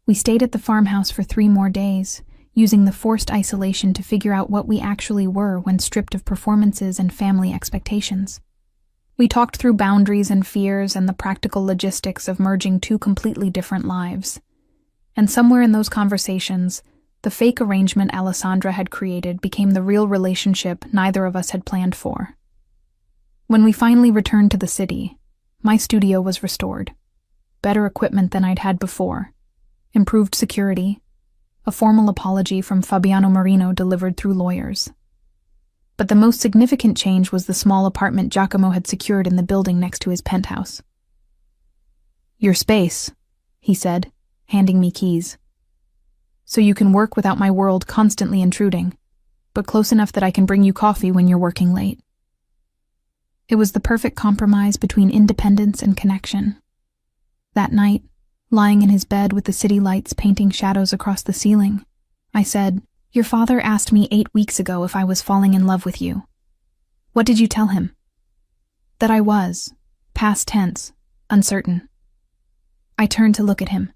We stayed at the farmhouse for 3 more days, using the forced isolation to figure out what we actually were when stripped of performances and family expectations. We talked through boundaries and fears and the practical logistics of merging 2 completely different lives. And somewhere in those conversations, the fake arrangement Alessandra had created became the real relationship neither of us had planned for. When we finally returned to the city, my studio was restored. Better equipment than I'd had before. Improved security. A formal apology from Fabiano Marino delivered through lawyers. But the most significant change was the small apartment Giacomo had secured in the building next to his penthouse. Your space, he said, handing me keys. So you can work without my world constantly intruding, but close enough that I can bring you coffee when you're working late. It was the perfect compromise between independence and connection. That night, lying in his bed with the city lights painting shadows across the ceiling, I said, Your father asked me 8 weeks ago if I was falling in love with you. What did you tell him? That I was, past tense, uncertain. I turned to look at him.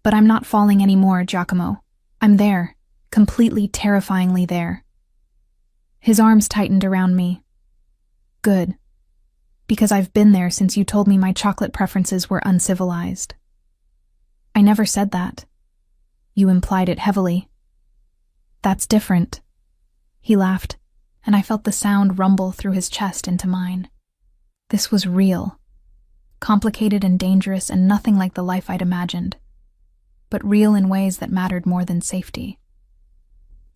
But I'm not falling anymore, Giacomo. I'm there, completely terrifyingly there. His arms tightened around me. Good. Because I've been there since you told me my chocolate preferences were uncivilized. I never said that. You implied it heavily. That's different. He laughed, and I felt the sound rumble through his chest into mine. This was real. Complicated and dangerous and nothing like the life I'd imagined. But real in ways that mattered more than safety.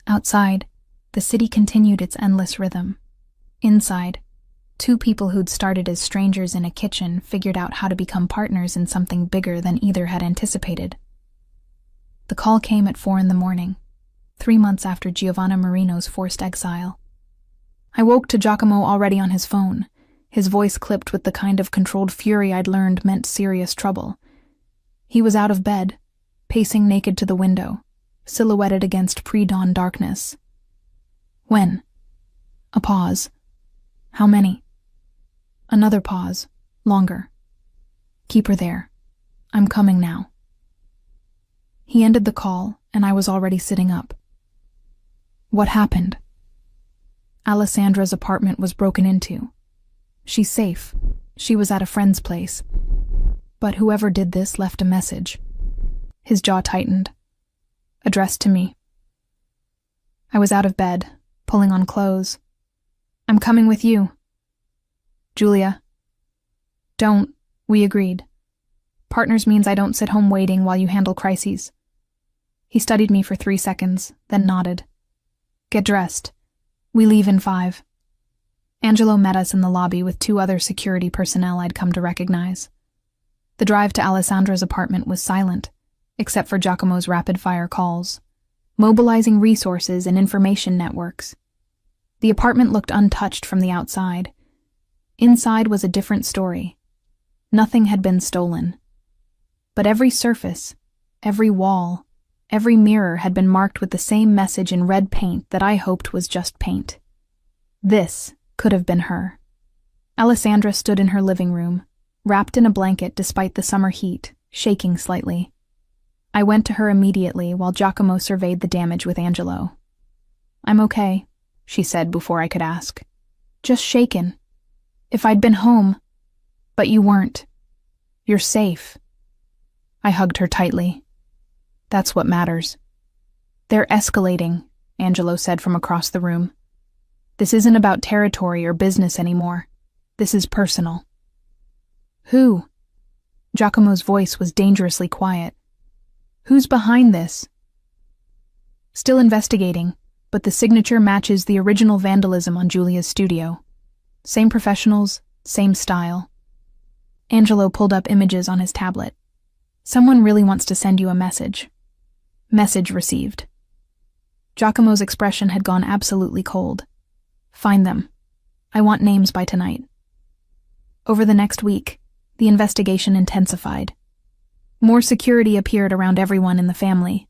Outside, the city continued its endless rhythm. Inside, 2 people who'd started as strangers in a kitchen figured out how to become partners in something bigger than either had anticipated. The call came at 4 a.m, 3 months after Giovanna Marino's forced exile. I woke to Giacomo already on his phone, his voice clipped with the kind of controlled fury I'd learned meant serious trouble. He was out of bed, pacing naked to the window, silhouetted against pre-dawn darkness. When? A pause. How many? Another pause, longer. Keep her there. I'm coming now. He ended the call, and I was already sitting up. What happened? Alessandra's apartment was broken into. She's safe. She was at a friend's place. But whoever did this left a message. His jaw tightened. Addressed to me. I was out of bed, pulling on clothes. I'm coming with you. Julia. Don't. We agreed. Partners means I don't sit home waiting while you handle crises. He studied me for 3 seconds, then nodded. Get dressed. We leave in 5. Angelo met us in the lobby with 2 other security personnel I'd come to recognize. The drive to Alessandra's apartment was silent, except for Giacomo's rapid-fire calls, mobilizing resources and information networks. The apartment looked untouched from the outside. Inside was a different story. Nothing had been stolen. But every surface, every wall, every mirror had been marked with the same message in red paint that I hoped was just paint. This could have been her. Alessandra stood in her living room, wrapped in a blanket despite the summer heat, shaking slightly. I went to her immediately while Giacomo surveyed the damage with Angelo. "I'm okay," she said before I could ask. "Just shaken. If I'd been home. But you weren't. You're safe." I hugged her tightly. "That's what matters." "They're escalating," Angelo said from across the room. "This isn't about territory or business anymore. This is personal." "Who?" Giacomo's voice was dangerously quiet. "Who's behind this?" "Still investigating, but the signature matches the original vandalism on Giulia's studio. Same professionals, same style." Angelo pulled up images on his tablet. "Someone really wants to send you a message." Message received. Giacomo's expression had gone absolutely cold. "Find them. I want names by tonight." Over the next week, the investigation intensified. More security appeared around everyone in the family.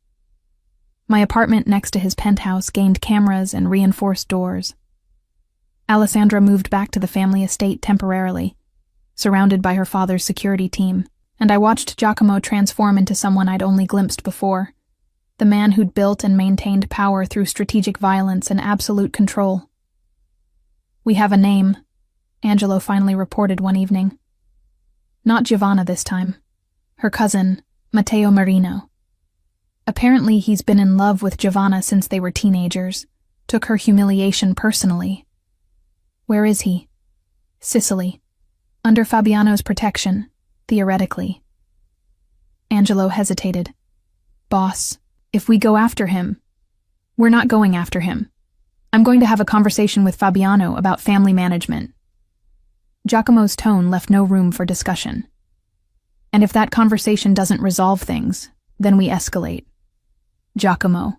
My apartment next to his penthouse gained cameras and reinforced doors. Alessandra moved back to the family estate temporarily, surrounded by her father's security team, and I watched Giacomo transform into someone I'd only glimpsed before, the man who'd built and maintained power through strategic violence and absolute control. "We have a name," Angelo finally reported one evening. Not Giovanna this time. Her cousin, Matteo Marino. Apparently he's been in love with Giovanna since they were teenagers, took her humiliation personally. Where is he? Sicily. Under Fabiano's protection, theoretically. Angelo hesitated. "Boss, if we go after him..." "We're not going after him. I'm going to have a conversation with Fabiano about family management." Giacomo's tone left no room for discussion. "And if that conversation doesn't resolve things, then we escalate." "Giacomo."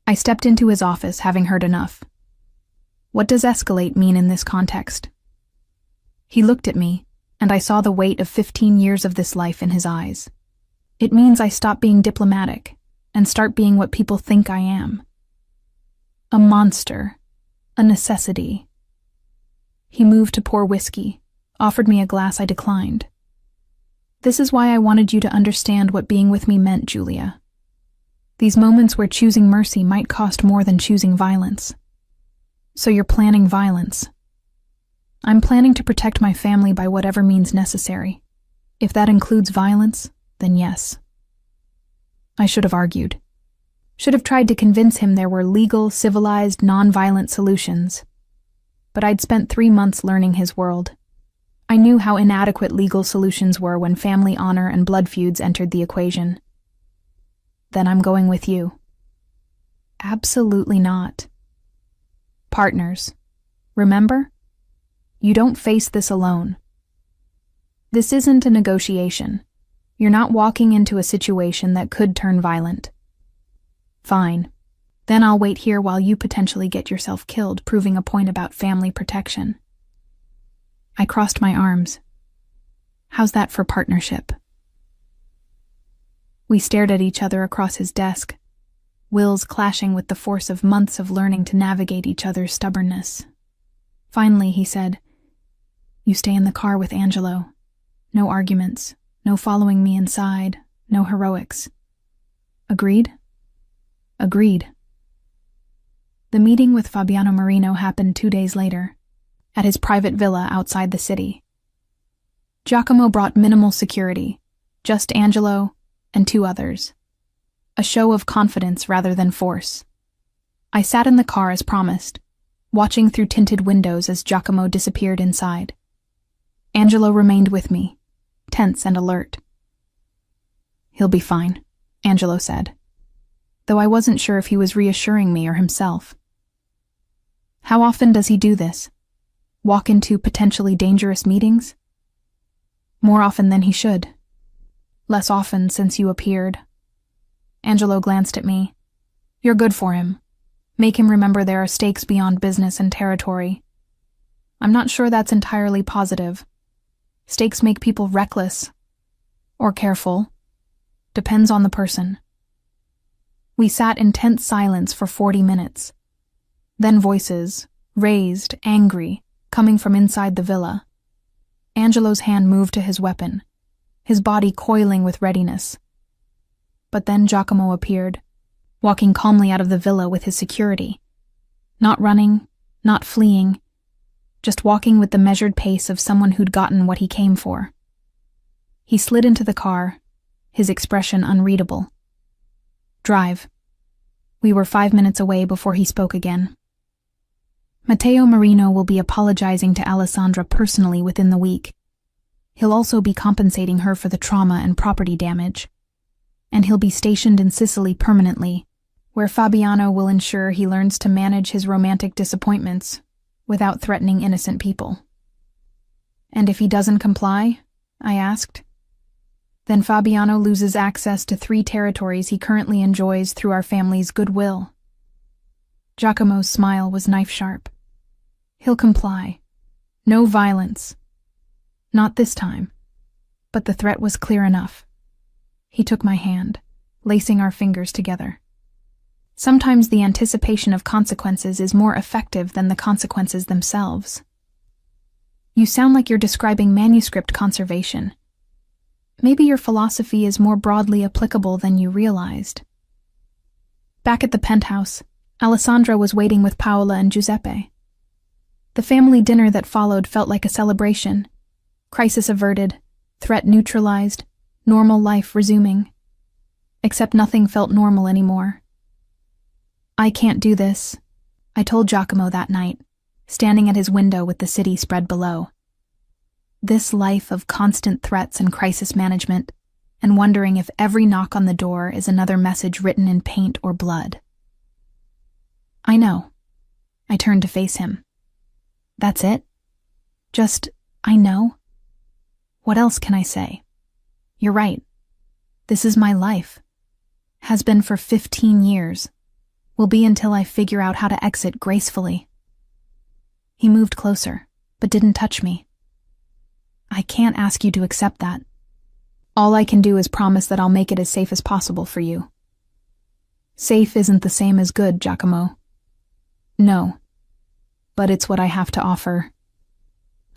I stepped into his office, having heard enough. "What does escalate mean in this context?" He looked at me, and I saw the weight of 15 years of this life in his eyes. "It means I stop being diplomatic and start being what people think I am. A monster. A necessity." He moved to pour whiskey, offered me a glass I declined. "This is why I wanted you to understand what being with me meant, Giulia. These moments where choosing mercy might cost more than choosing violence. So you're planning violence. I'm planning to protect my family by whatever means necessary. If that includes violence, then yes." I should have argued. Should have tried to convince him there were legal, civilized, non-violent solutions. But I'd spent 3 months learning his world. I knew how inadequate legal solutions were when family honor and blood feuds entered the equation. "Then I'm going with you." "Absolutely not." "Partners. Remember? You don't face this alone. This isn't a negotiation. You're not walking into a situation that could turn violent." "Fine. Then I'll wait here while you potentially get yourself killed, proving a point about family protection." I crossed my arms. "How's that for partnership?" We stared at each other across his desk, wills clashing with the force of months of learning to navigate each other's stubbornness. Finally, he said, "You stay in the car with Angelo. No arguments, no following me inside, no heroics. Agreed?" "Agreed." The meeting with Fabiano Marino happened 2 days later, at his private villa outside the city. Giacomo brought minimal security, just Angelo and 2 others. A show of confidence rather than force. I sat in the car as promised, watching through tinted windows as Giacomo disappeared inside. Angelo remained with me, tense and alert. "He'll be fine," Angelo said, though I wasn't sure if he was reassuring me or himself. "How often does he do this? Walk into potentially dangerous meetings?" "More often than he should. Less often since you appeared." Angelo glanced at me. "You're good for him. Make him remember there are stakes beyond business and territory." "I'm not sure that's entirely positive." Stakes make people reckless. Or careful. Depends on the person. We sat in tense silence for 40 minutes. Then voices, raised, angry, coming from inside the villa. Angelo's hand moved to his weapon, his body coiling with readiness. But then Giacomo appeared, walking calmly out of the villa with his security. Not running, not fleeing, just walking with the measured pace of someone who'd gotten what he came for. He slid into the car, his expression unreadable. Drive. We were 5 minutes away before he spoke again. Matteo Marino will be apologizing to Alessandra personally within the week. He'll also be compensating her for the trauma and property damage. And he'll be stationed in Sicily permanently, where Fabiano will ensure he learns to manage his romantic disappointments without threatening innocent people. And if he doesn't comply? I asked. Then Fabiano loses access to 3 territories he currently enjoys through our family's goodwill. Giacomo's smile was knife-sharp. He'll comply. No violence. Not this time. But the threat was clear enough. He took my hand, lacing our fingers together. Sometimes the anticipation of consequences is more effective than the consequences themselves. You sound like you're describing manuscript conservation. Maybe your philosophy is more broadly applicable than you realized. Back at the penthouse, Alessandra was waiting with Paola and Giuseppe. The family dinner that followed felt like a celebration. Crisis averted, threat neutralized, normal life resuming. Except nothing felt normal anymore. I can't do this, I told Giacomo that night, standing at his window with the city spread below. This life of constant threats and crisis management, and wondering if every knock on the door is another message written in paint or blood. I know. I turned to face him. That's it? Just, I know? What else can I say? You're right. This is my life. Has been for 15 years. Will be until I figure out how to exit gracefully. He moved closer, but didn't touch me. I can't ask you to accept that. All I can do is promise that I'll make it as safe as possible for you. Safe isn't the same as good, Giacomo. No. But it's what I have to offer.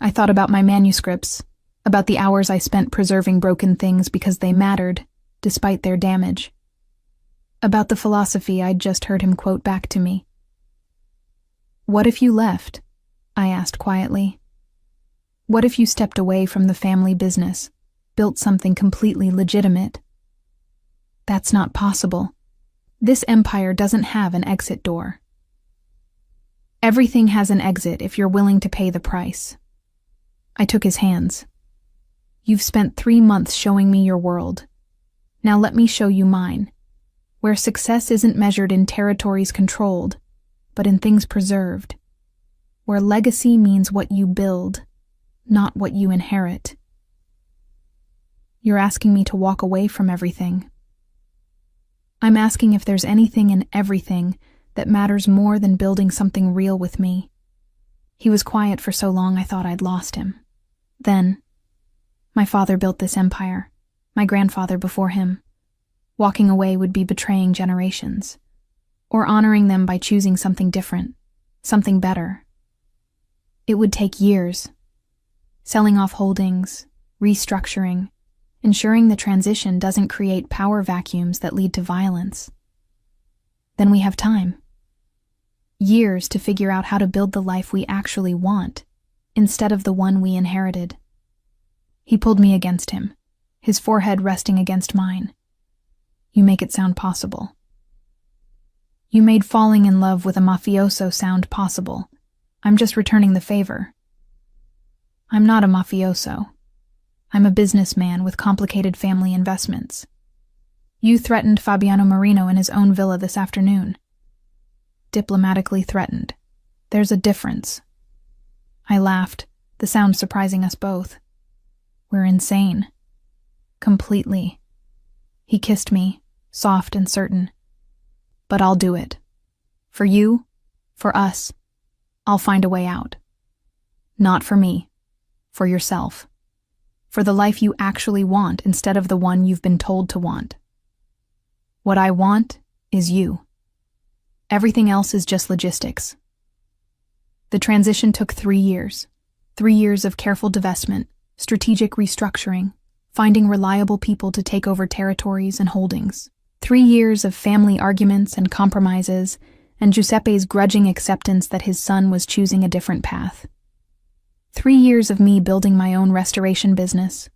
I thought about my manuscripts, about the hours I spent preserving broken things because they mattered, despite their damage. About the philosophy I'd just heard him quote back to me. What if you left? I asked quietly. What if you stepped away from the family business, built something completely legitimate? That's not possible. This empire doesn't have an exit door. Everything has an exit if you're willing to pay the price. I took his hands. You've spent 3 months showing me your world. Now let me show you mine, where success isn't measured in territories controlled, but in things preserved, where legacy means what you build, not what you inherit. You're asking me to walk away from everything. I'm asking if there's anything in everything that matters more than building something real with me. He was quiet for so long I thought I'd lost him. Then, my father built this empire, my grandfather before him. Walking away would be betraying generations, or honoring them by choosing something different, something better. It would take years. Selling off holdings, restructuring, ensuring the transition doesn't create power vacuums that lead to violence. Then we have time. Years to figure out how to build the life we actually want, instead of the one we inherited. He pulled me against him, his forehead resting against mine. You make it sound possible. You made falling in love with a mafioso sound possible. I'm just returning the favor. I'm not a mafioso. I'm a businessman with complicated family investments. You threatened Fabiano Marino in his own villa this afternoon. Diplomatically threatened. There's a difference. I laughed, the sound surprising us both. We're insane. Completely. He kissed me, soft and certain. But I'll do it. For you, for us, I'll find a way out. Not for me, for yourself. For the life you actually want instead of the one you've been told to want. What I want is you. Everything else is just logistics. The transition took 3 years. 3 years of careful divestment, strategic restructuring, finding reliable people to take over territories and holdings. 3 years of family arguments and compromises, and Giuseppe's grudging acceptance that his son was choosing a different path. 3 years of me building my own restoration business,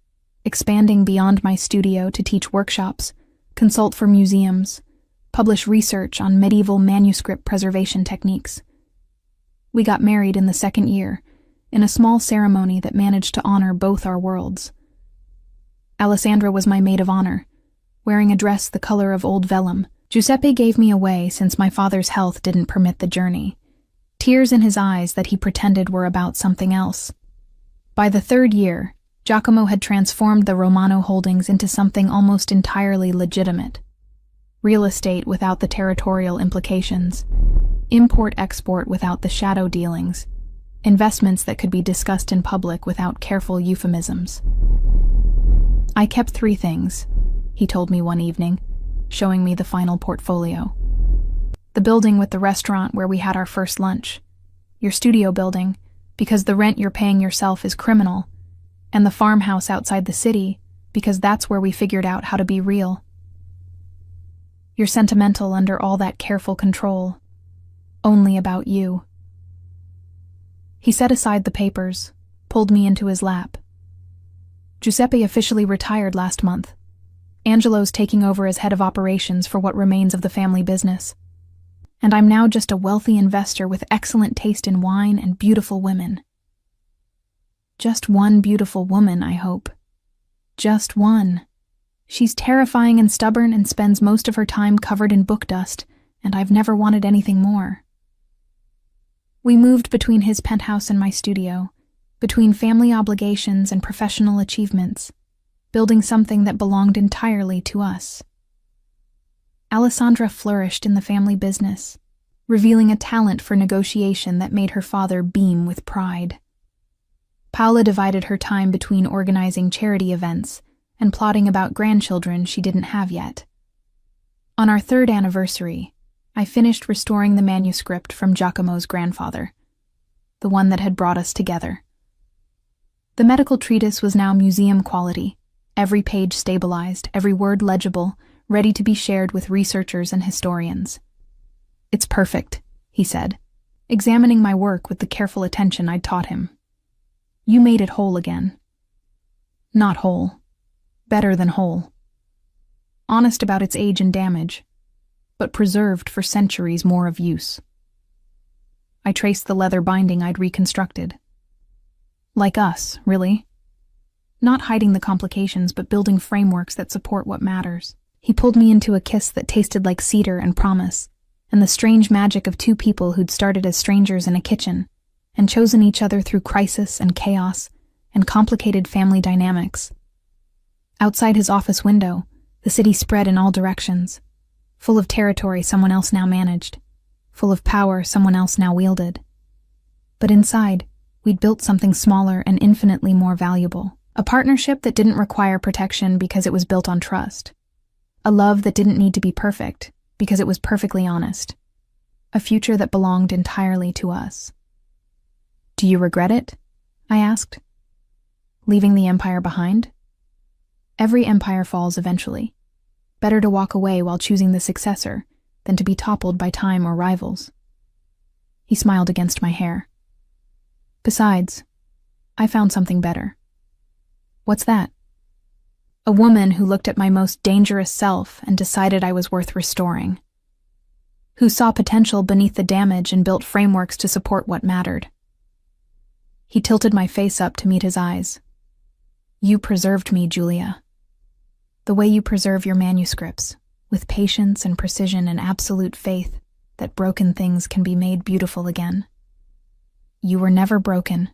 expanding beyond my studio to teach workshops, consult for museums, publish research on medieval manuscript preservation techniques. We got married in the 2nd year, in a small ceremony that managed to honor both our worlds. Alessandra was my maid of honor, wearing a dress the color of old vellum. Giuseppe gave me away since my father's health didn't permit the journey, tears in his eyes that he pretended were about something else. By the 3rd year, Giacomo had transformed the Romano holdings into something almost entirely legitimate. Real estate without the territorial implications, import-export without the shadow dealings, investments that could be discussed in public without careful euphemisms. I kept 3 things, he told me one evening, showing me the final portfolio. The building with the restaurant where we had our first lunch, your studio building, because the rent you're paying yourself is criminal, and the farmhouse outside the city, because that's where we figured out how to be real. You're sentimental under all that careful control, only about you. He set aside the papers, pulled me into his lap. Giuseppe officially retired last month. Angelo's taking over as head of operations for what remains of the family business. And I'm now just a wealthy investor with excellent taste in wine and beautiful women. Just one beautiful woman, I hope. Just one. She's terrifying and stubborn and spends most of her time covered in book dust, and I've never wanted anything more. We moved between his penthouse and my studio, between family obligations and professional achievements, building something that belonged entirely to us. Alessandra flourished in the family business, revealing a talent for negotiation that made her father beam with pride. Paola divided her time between organizing charity events and plotting about grandchildren she didn't have yet. On our 3rd anniversary, I finished restoring the manuscript from Giacomo's grandfather, the one that had brought us together. The medical treatise was now museum quality, every page stabilized, every word legible, ready to be shared with researchers and historians. "It's perfect," he said, examining my work with the careful attention I'd taught him. "You made it whole again." Not whole. Better than whole. Honest about its age and damage, but preserved for centuries more of use. I traced the leather binding I'd reconstructed. Like us, really. Not hiding the complications, but building frameworks that support what matters. He pulled me into a kiss that tasted like cedar and promise, and the strange magic of 2 people who'd started as strangers in a kitchen, and chosen each other through crisis and chaos and complicated family dynamics. Outside his office window, the city spread in all directions, full of territory someone else now managed, full of power someone else now wielded. But inside, we'd built something smaller and infinitely more valuable. A partnership that didn't require protection because it was built on trust. A love that didn't need to be perfect because it was perfectly honest. A future that belonged entirely to us. "Do you regret it?" I asked. "Leaving the empire behind?" Every empire falls eventually. Better to walk away while choosing the successor than to be toppled by time or rivals. He smiled against my hair. "Besides, I found something better." "What's that?" "A woman who looked at my most dangerous self and decided I was worth restoring. Who saw potential beneath the damage and built frameworks to support what mattered." He tilted my face up to meet his eyes. "You preserved me, Julia. The way you preserve your manuscripts, with patience and precision and absolute faith that broken things can be made beautiful again. You were never broken,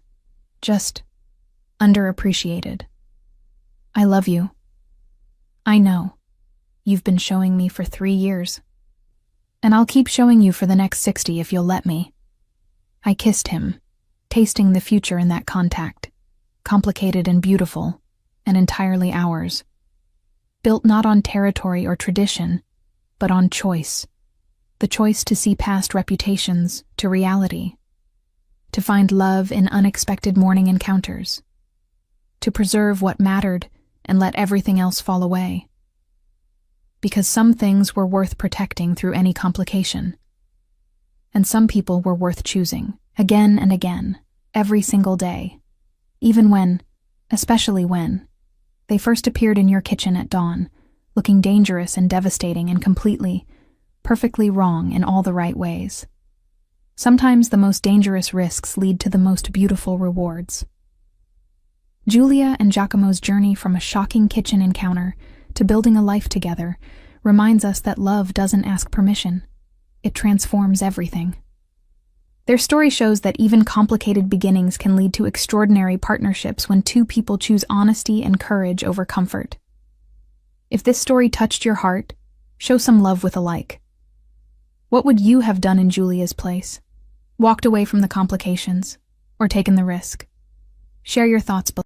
just underappreciated. I love you. I know. You've been showing me for 3 years. And I'll keep showing you for the next 60 if you'll let me." I kissed him, tasting the future in that contact, complicated and beautiful, and entirely ours. Built not on territory or tradition, but on choice. The choice to see past reputations to reality. To find love in unexpected morning encounters. To preserve what mattered and let everything else fall away. Because some things were worth protecting through any complication. And some people were worth choosing, again and again, every single day. Even when, especially when, they first appeared in your kitchen at dawn, looking dangerous and devastating and completely, perfectly wrong in all the right ways. Sometimes the most dangerous risks lead to the most beautiful rewards. Giulia and Giacomo's journey from a shocking kitchen encounter to building a life together reminds us that love doesn't ask permission. It transforms everything. Their story shows that even complicated beginnings can lead to extraordinary partnerships when two people choose honesty and courage over comfort. If this story touched your heart, show some love with a like. What would you have done in Giulia's place? Walked away from the complications, or taken the risk? Share your thoughts below.